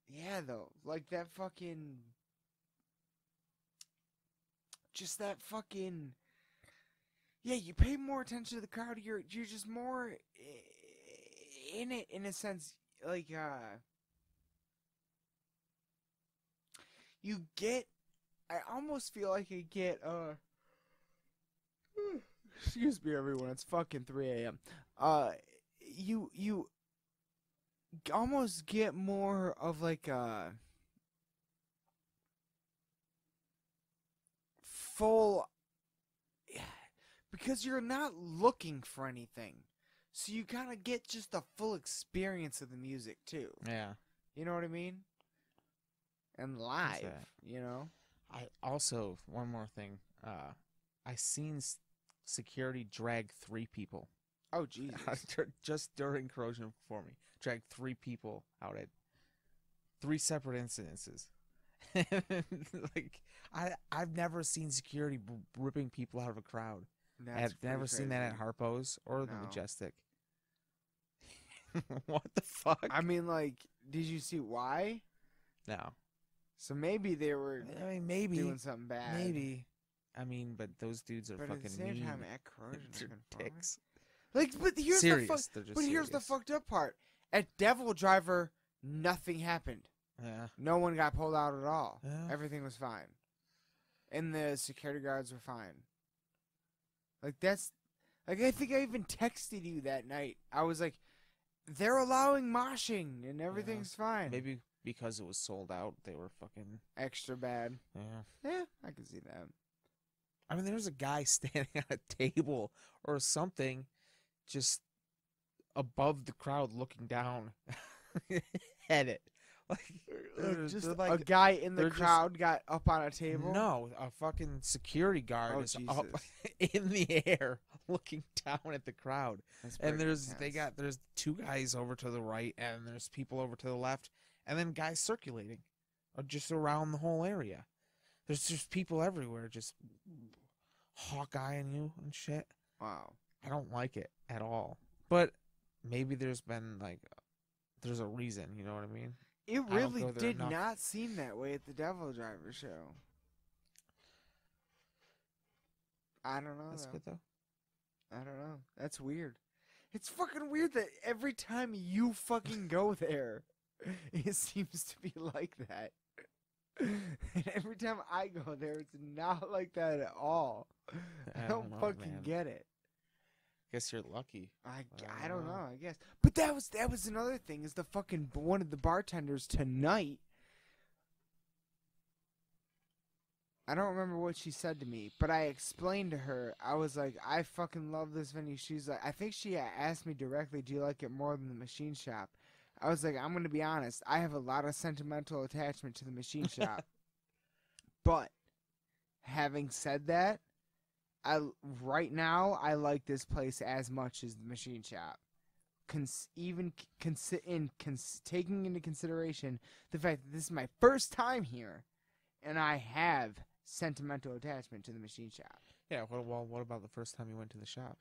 Yeah, though. that fucking... Just that fucking... Yeah, you pay more attention to the crowd. You're just more in it in a sense. Like you get. I almost feel like I get excuse me, everyone. It's fucking 3 a.m. You almost get more of like a full, because you're not looking for anything, so you kind of get just the full experience of the music too. Yeah. You know what I mean? And live, that? you know. I also, one more thing. I seen security drag 3 people Oh Jesus! just during corrosion before me. Drag 3 people out at 3 separate incidences. Like I've never seen security ripping people out of a crowd. That's I've never seen that at crazy. Harpo's or the No. Majestic. What the fuck? I mean, like, did you see why? No. So maybe they were I mean, maybe doing something bad. maybe. I mean, but those dudes are But fucking at the same mean. time, at corrosion, They're conforming. dicks. Like, but here's Serious. the fuck. They're just But here's the serious. fucked up part. At Devil Driver, nothing happened. Yeah. No one got pulled out at all. Yeah. Everything was fine. And the security guards were fine. Like, that's... Like, I think I even texted you that night. I was like, they're allowing moshing, and everything's fine. Maybe because it was sold out, they were fucking Extra bad. yeah. Yeah, I can see that. I mean, there was a guy standing on a table or something, just above the crowd, looking down at it. Like, Just they're a like guy in the they're just- crowd got up on a table? no, a fucking security guard Oh, is up Jesus. in the air, looking down at the crowd. That's And pretty there's intense. 2 guys over to the right, and there's people over to the left, and then guys circulating, just around the whole area. There's just people everywhere, just hawk-eyeing you and shit. Wow. I don't like it at all. But maybe there's a reason, you know what I mean? It don't really go there did enough. not seem that way at the Devil Driver show. I don't know. That's though. good though. I don't know. That's weird. It's fucking weird that every time you fucking go there, it seems to be like that. And every time I go there, it's not like that at all. I don't know, fucking man. get it. Guess you're lucky. I don't know. I guess, but that was another thing. Is the fucking one of the bartenders tonight? I don't remember what she said to me, but I explained to her. I was like, I fucking love this venue. She's like, I think she asked me directly, do you like it more than the machine shop? I was like, I'm going to be honest. I have a lot of sentimental attachment to the machine shop. But having said that, right now I like this place as much as the machine shop. Taking into consideration the fact that this is my first time here, and I have sentimental attachment to the machine shop. Yeah. What about the first time you went to the shop?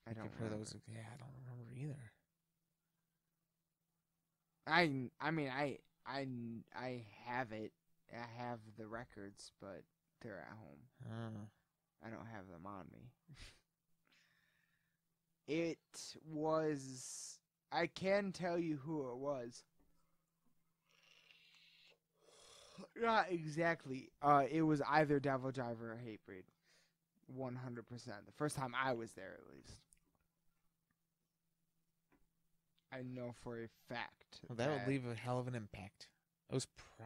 I don't Compare remember. those. Yeah, I don't remember either. I mean I have it. I have the records, but they're at home. I don't have them on me. It was... I can tell you who it was. Not exactly. It was either Devil Driver or Hatebreed. 100%. The first time I was there, at least. I know for a fact. Well, that would leave a hell of an impact. It was I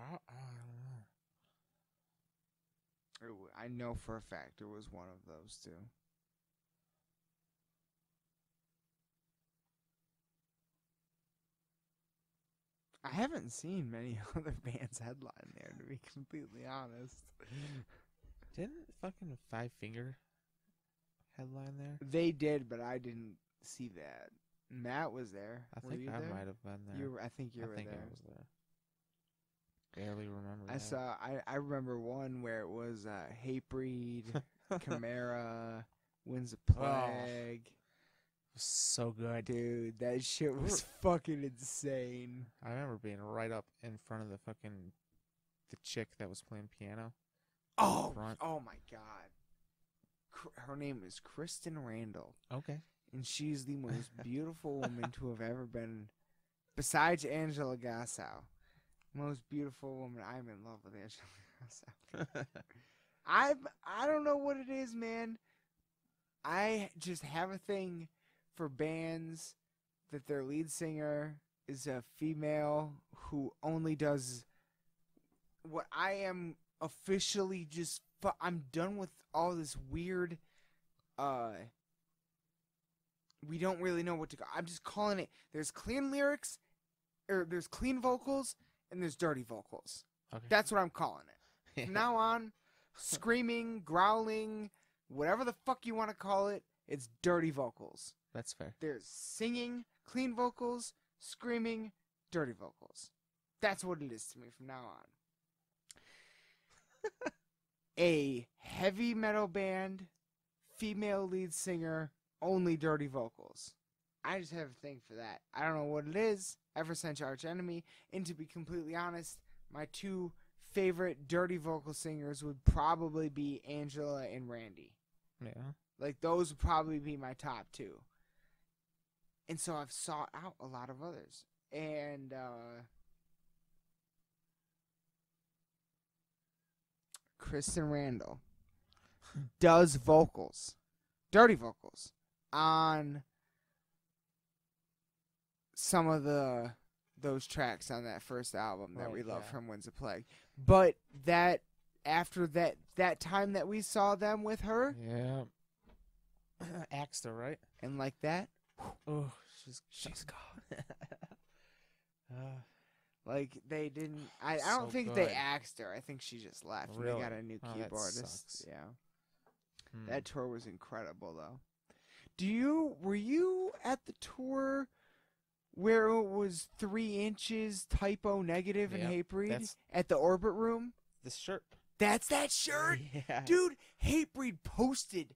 don't know. I know for a fact it was one of those two. I haven't seen many other bands headline there, to be completely honest. Didn't fucking Five Finger headline there? They did, but I didn't see that. Matt was there. I Were think you I there? might have been there. I think you were I there. was there. Barely remember I that. saw. I remember one where it was Hatebreed, Chimera, Winds of Plague. So good. Dude, that shit was fucking insane. I remember being right up in front of the chick that was playing piano. Oh, Front. oh my god. her name is Kristen Randall, Okay. and she's the most beautiful woman to have ever been, besides Angela Gassow. Most beautiful woman. I'm in love with Angela Gassow. I don't know what it is, man. I just have a thing for bands that their lead singer is a female who only does what I am officially just. I'm done with all this weird. We don't really know what to go. I'm just calling it. There's clean lyrics, or there's clean vocals, and there's dirty vocals. Okay. That's what I'm calling it. From now on, screaming, growling, whatever the fuck you want to call it, it's dirty vocals. That's fair. There's singing, clean vocals, screaming, dirty vocals. That's what it is to me from now on. A heavy metal band, female lead singer, only dirty vocals. I just have a thing for that. I don't know what it is, ever since Arch Enemy. And to be completely honest, my two favorite dirty vocal singers would probably be Angela and Randy. Yeah. Like, those would probably be my top two. And so I've sought out a lot of others. And, Kristen Randall does vocals, dirty vocals, on some of those tracks on that first album that we love from Winds of Plague. But that after that time that we saw them with her, Yeah. Axed her, right? and like that, Oh, she's gone. Like, they didn't. I So don't think they good. axed her. I think she just left. And Really? they got a new Oh, that keyboardist. sucks. Yeah. Hmm. That tour was incredible, though. Were you at the tour where it was 3 inches typo negative in Yep, Hatebreed that's- at the Orbit Room? This shirt. That's that shirt, Yeah. dude. Hatebreed posted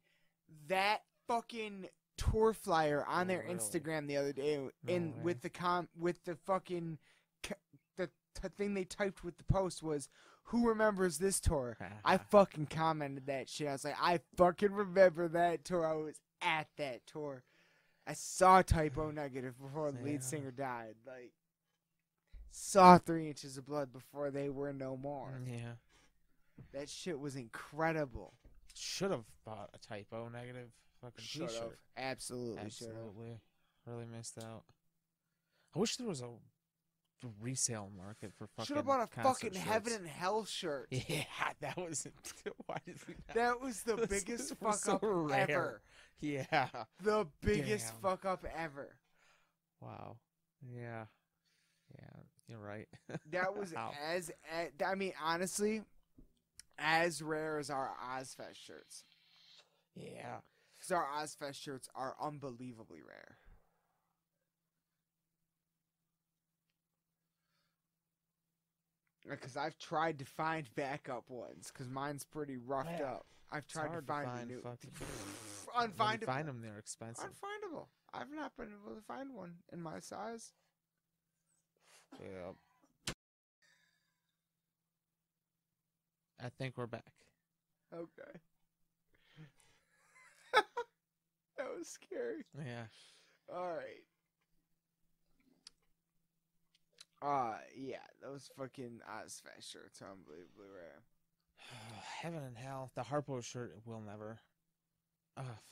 that fucking tour flyer on their Really? Instagram the other day, way. with the fucking the thing they typed with the post was, "Who remembers this tour?" I fucking commented that shit. I was like, I fucking remember that tour. I was at that tour. I saw typo negative before the lead Yeah. singer died. Like, saw 3 inches of blood before they were no more. Yeah. That shit was incredible. Should have bought a typo negative fucking Should have. t-shirt. Absolutely should have. Absolutely. Really missed out. I wish there was a resale market for fucking Should have bought a concert fucking Heaven shirts. and Hell shirt. Yeah, that was. Why did we not? That was the It biggest was fuck so up rare. ever. Yeah. The biggest Damn. fuck up ever. Wow. Yeah. Yeah. You're right. That was Ow. I mean, honestly, as rare as our Ozfest shirts. Yeah. Because our Ozfest shirts are unbelievably rare. Because I've tried to find backup ones, because mine's pretty roughed Yeah. up. I've It's tried to hard find a new... fucking. Unfindable. When you find them, they're expensive. Unfindable. I've not been able to find one in my size. Yeah. I think we're back. Okay. That was scary. Yeah. Alright. Yeah, those fucking Ozfest shirts are unbelievably rare. Heaven and hell. The Harpo shirt will never.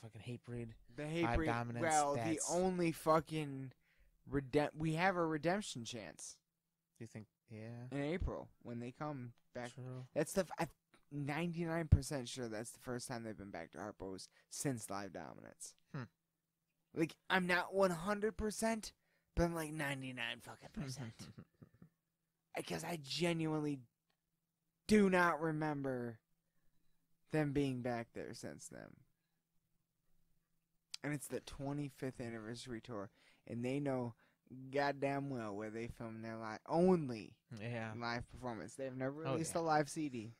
Fucking Hatebreed. The Five Hatebreed, dominance, well, the that's- only fucking we have a redemption chance Do you think? Yeah. in April when they come back. True. That's I'm 99% sure that's the first time they've been back to Harpo's since Live Dominance. Like, I'm not 100%, but I'm like 99 fucking percent. Because I genuinely do not remember them being back there since then. And it's the 25th anniversary tour, and they know goddamn well where they film their only Yeah. live performance. They've never Oh, released yeah. a live CD,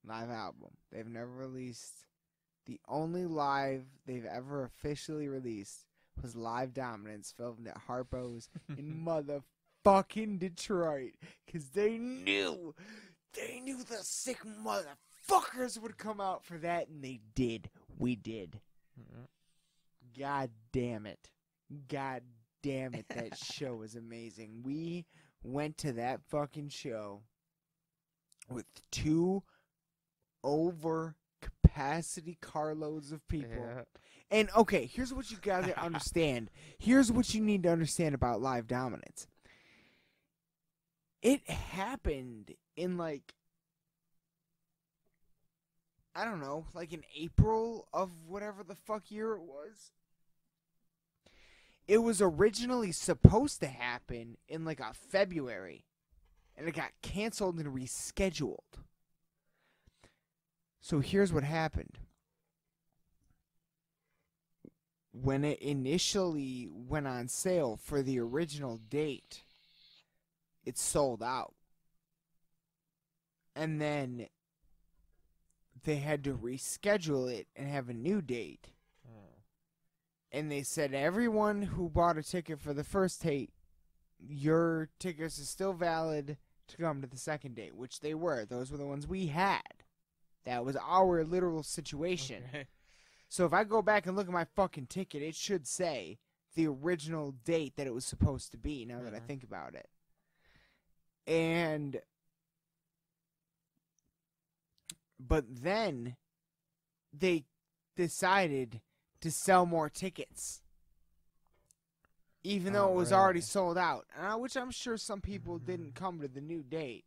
live album. They've never released. The only live they've ever officially released was Live Dominance, filmed at Harpo's in motherfucking Detroit, because they knew the sick motherfuckers would come out for that, and they did We did. God damn it. God damn it. That show was amazing. We went to that fucking show with 2 over capacity carloads of people. Yeah. And okay, here's what you gotta understand. Here's what you need to understand about live dominance. It happened in I don't know, in April of whatever the fuck year it was. It was originally supposed to happen in a February, and it got canceled and rescheduled. So here's what happened. When it initially went on sale for the original date, it sold out. And then they had to reschedule it and have a new date. And they said everyone who bought a ticket for the first date, your tickets are still valid to come to the second date, which they were. Those were the ones we had. That was our literal situation. Okay. So if I go back and look at my fucking ticket, it should say the original date that it was supposed to be, now that I think about it. But then they decided to sell more tickets, even though it was already sold out, which I'm sure some people didn't come to the new date,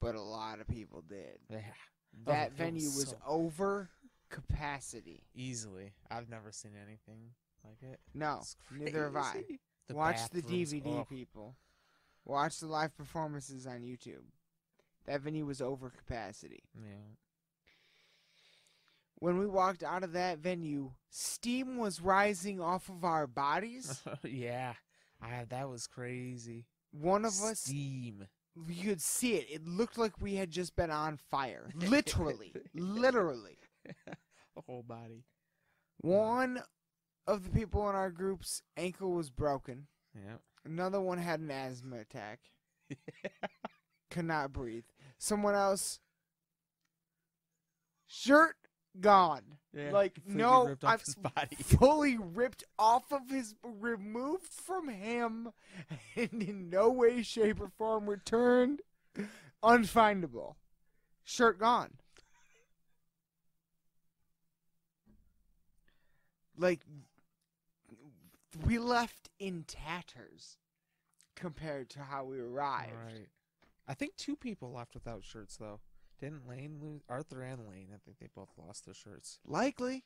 but a lot of people did. Yeah. That venue was over capacity. Easily. I've never seen anything like it. No, neither have I. Watch the DVD, people. Watch the live performances on YouTube. That venue was over capacity. Yeah. When we walked out of that venue, steam was rising off of our bodies. Yeah. That was crazy. One of us, Steam. you could see it. It looked like we had just been on fire. Literally. Literally. The whole body. One of the people in our group's ankle was broken. Yeah. Another one had an asthma attack. Could not breathe. Someone else, shirt gone. Yeah. No, ripped off his body. fully ripped off of removed from him, and in no way, shape, or form returned. Unfindable. Shirt gone. We left in tatters compared to how we arrived. Right. I think 2 people left without shirts, though. Didn't Lane lose? Arthur and Lane, I think they both lost their shirts. Likely.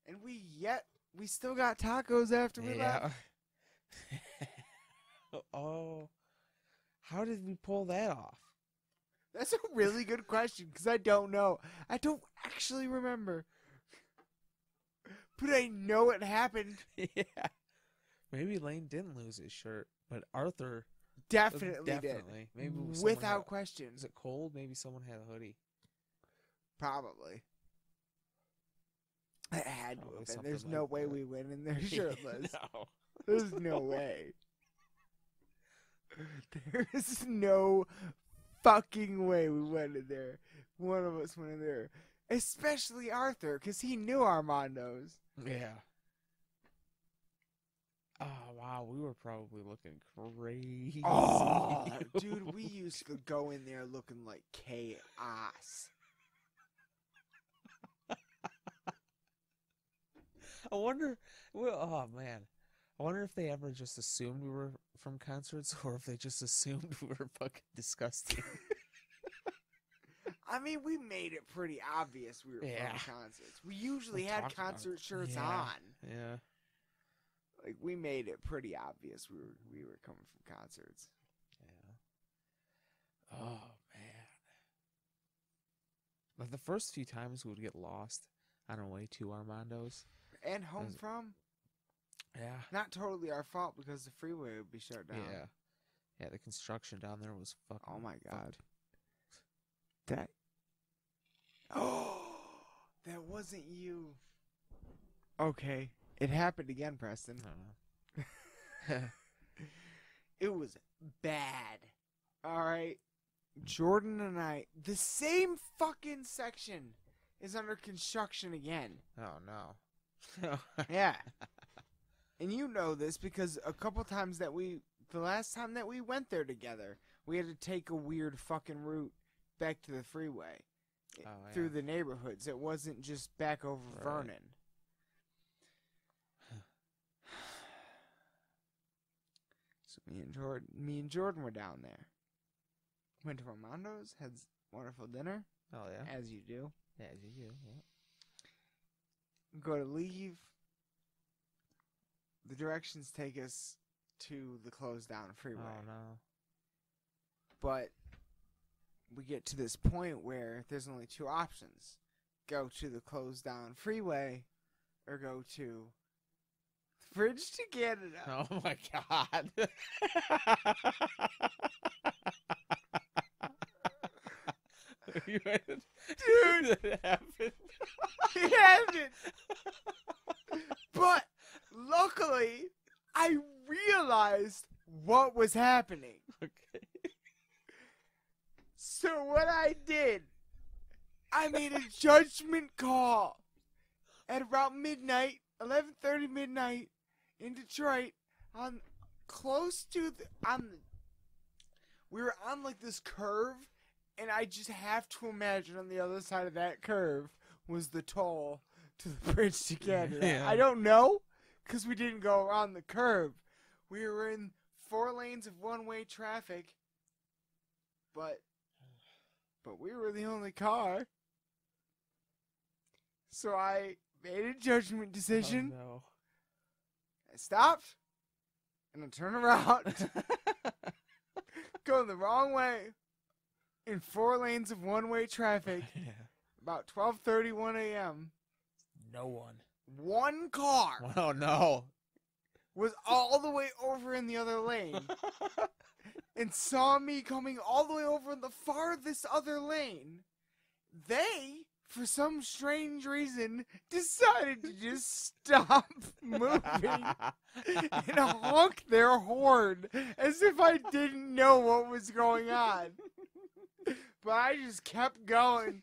And we still got tacos after we left. Oh. How did we pull that off? That's a really good question, because I don't know. I don't actually remember. But I know it happened. Yeah. Maybe Lane didn't lose his shirt, but Arthur Definitely did. Maybe without question. Is it cold? Maybe someone had a hoodie. Probably. It had to have been. something There's like no way that. we went in there shirtless. No. There's no way. There's no fucking way we went in there. One of us went in there. Especially Arthur, because he knew Armando's. Yeah. Oh, wow. We were probably looking crazy. Oh, dude, we used to go in there looking like chaos. I wonder, oh man, I wonder if they ever just assumed we were from concerts or if they just assumed we were fucking disgusting. I mean, we made it pretty obvious we were from concerts. We usually had concert shirts on. Yeah. Like, we made it pretty obvious we were coming from concerts. Yeah. Oh man. Like the first few times we would get lost on our way to Armando's. And home from. Yeah. Not totally our fault because the freeway would be shut down. Yeah. Yeah, the construction down there was fucking. Oh my god. That. Oh, that wasn't you. Okay. It happened again, Preston. I don't know. It was bad. Alright. Jordan and I, the same fucking section is under construction again. Oh no. Yeah. And you know this because a couple times the last time that we went there together, we had to take a weird fucking route back to the freeway through the neighborhoods. It wasn't just back over Vernon. So me and Jordan were down there. Went to Armando's, had wonderful dinner. Oh yeah. As you do. Yeah, as you do. Yeah. Go to leave. The directions take us to the closed down freeway. Oh no. But we get to this point where there's only two options. Go to the closed down freeway or go to the bridge to Canada. Oh my god. Dude, It happened. it happened. But luckily, I realized what was happening. Okay. So what I did, I made a judgment call at about midnight, 11:30 midnight in Detroit. We were on like this curve, and I just have to imagine on the other side of that curve was the toll to the bridge to Canada. Yeah. I don't know, because we didn't go around the curve. We were in 4 lanes of one-way traffic, but we were the only car. So I made a judgment decision. Oh, no. I stopped, and I turned around, going the wrong way, in 4 lanes of one-way traffic, Yeah. about 12:31 a.m. No one. One car Oh no. was all the way over in the other lane and saw me coming all the way over in the farthest other lane. They, for some strange reason, decided to just stop moving and honk their horn as if I didn't know what was going on. But I just kept going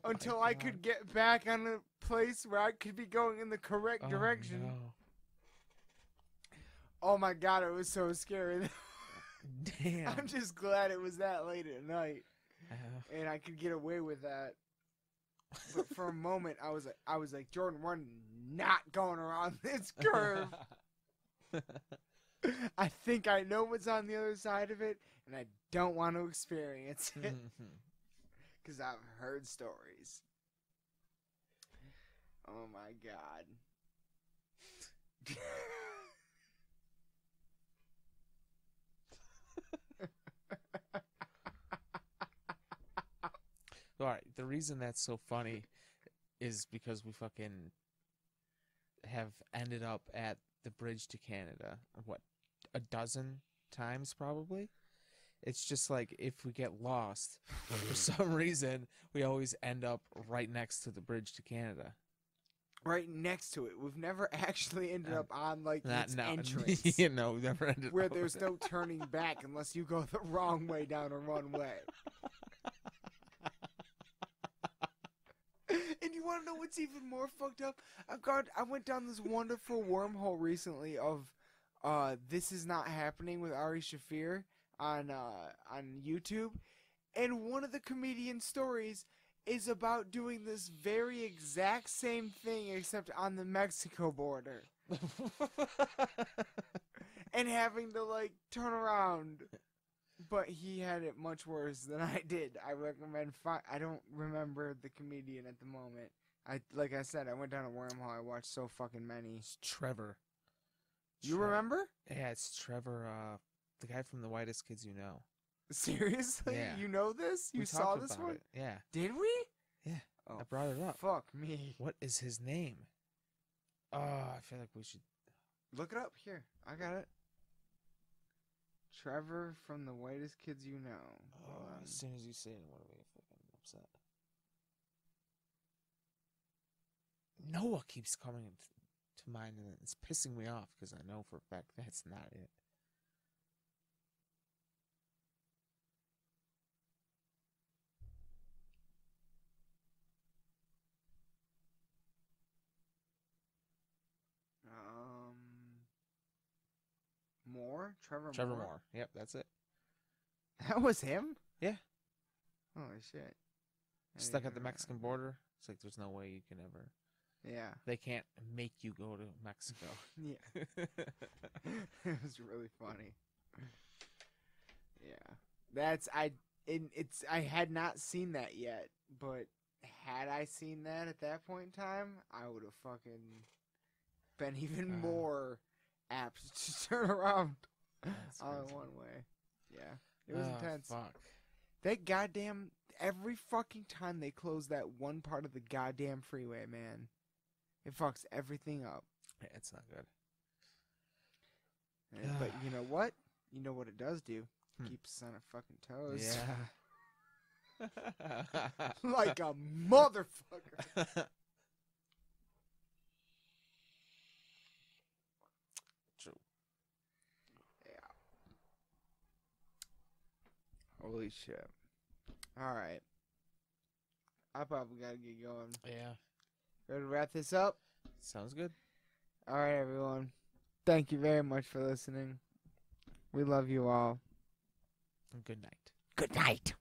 until I could get back on a place where I could be going in the correct direction. No. Oh my god, it was so scary. Damn. I'm just glad it was that late at night and I could get away with that. But for a moment, I was like, Jordan, we're not going around this curve. I think I know what's on the other side of it, and I don't want to experience it because I've heard stories. Oh my god. Alright, the reason that's so funny is because we fucking have ended up at the bridge to Canada, what, a dozen times probably? It's just like if we get lost, for some reason, we always end up right next to the bridge to Canada. Right next to it. We've never actually ended up on like its No, entrance. you know, we never ended Where up there's there. no turning back unless you go the wrong way down a one-way. And you want to know what's even more fucked up? I went down this wonderful wormhole recently of This Is Not Happening with Ari Shaffir on YouTube. And one of the comedian stories is about doing this very exact same thing except on the Mexico border. And having to like turn around. But he had it much worse than I did. I recommend. I don't remember the comedian at the moment. Like I said, I went down a wormhole. I watched so fucking many. It's Trevor. You remember? Yeah, it's Trevor, the guy from The Whitest Kids You Know. Seriously? Yeah. You know this? You We saw talked this about one? it. Yeah. Did we? Yeah. Oh, I brought it up. Fuck me. What is his name? Oh, I feel like we should. Look it up here. I got it. Trevor from The Whitest Kids You Know. As soon as you say it, what are we fucking upset? Noah keeps coming to mind, and it's pissing me off because I know for a fact that's not it. Moore? Trevor Trevor Moore? Moore. Yep, that's it. That was him? Yeah. Holy shit. I Stuck didn't at the even Mexican know border. It's like there's no way you can ever. that. Yeah. They can't make you go to Mexico. Yeah. It was really funny. Yeah. I had not seen that yet, but had I seen that at that point in time, I would have fucking been even more apt to turn around all in one way. Yeah. It was intense. Fuck. That goddamn every fucking time they close that one part of the goddamn freeway, man. It fucks everything up. Yeah, it's not good. But you know what? You know what it does do? Keeps us on our fucking toes. Yeah. Like a motherfucker. True. Yeah. Holy shit. Alright. I probably gotta get going. Yeah. Ready to wrap this up? Sounds good. Alright, everyone. Thank you very much for listening. We love you all. And good night. Good night.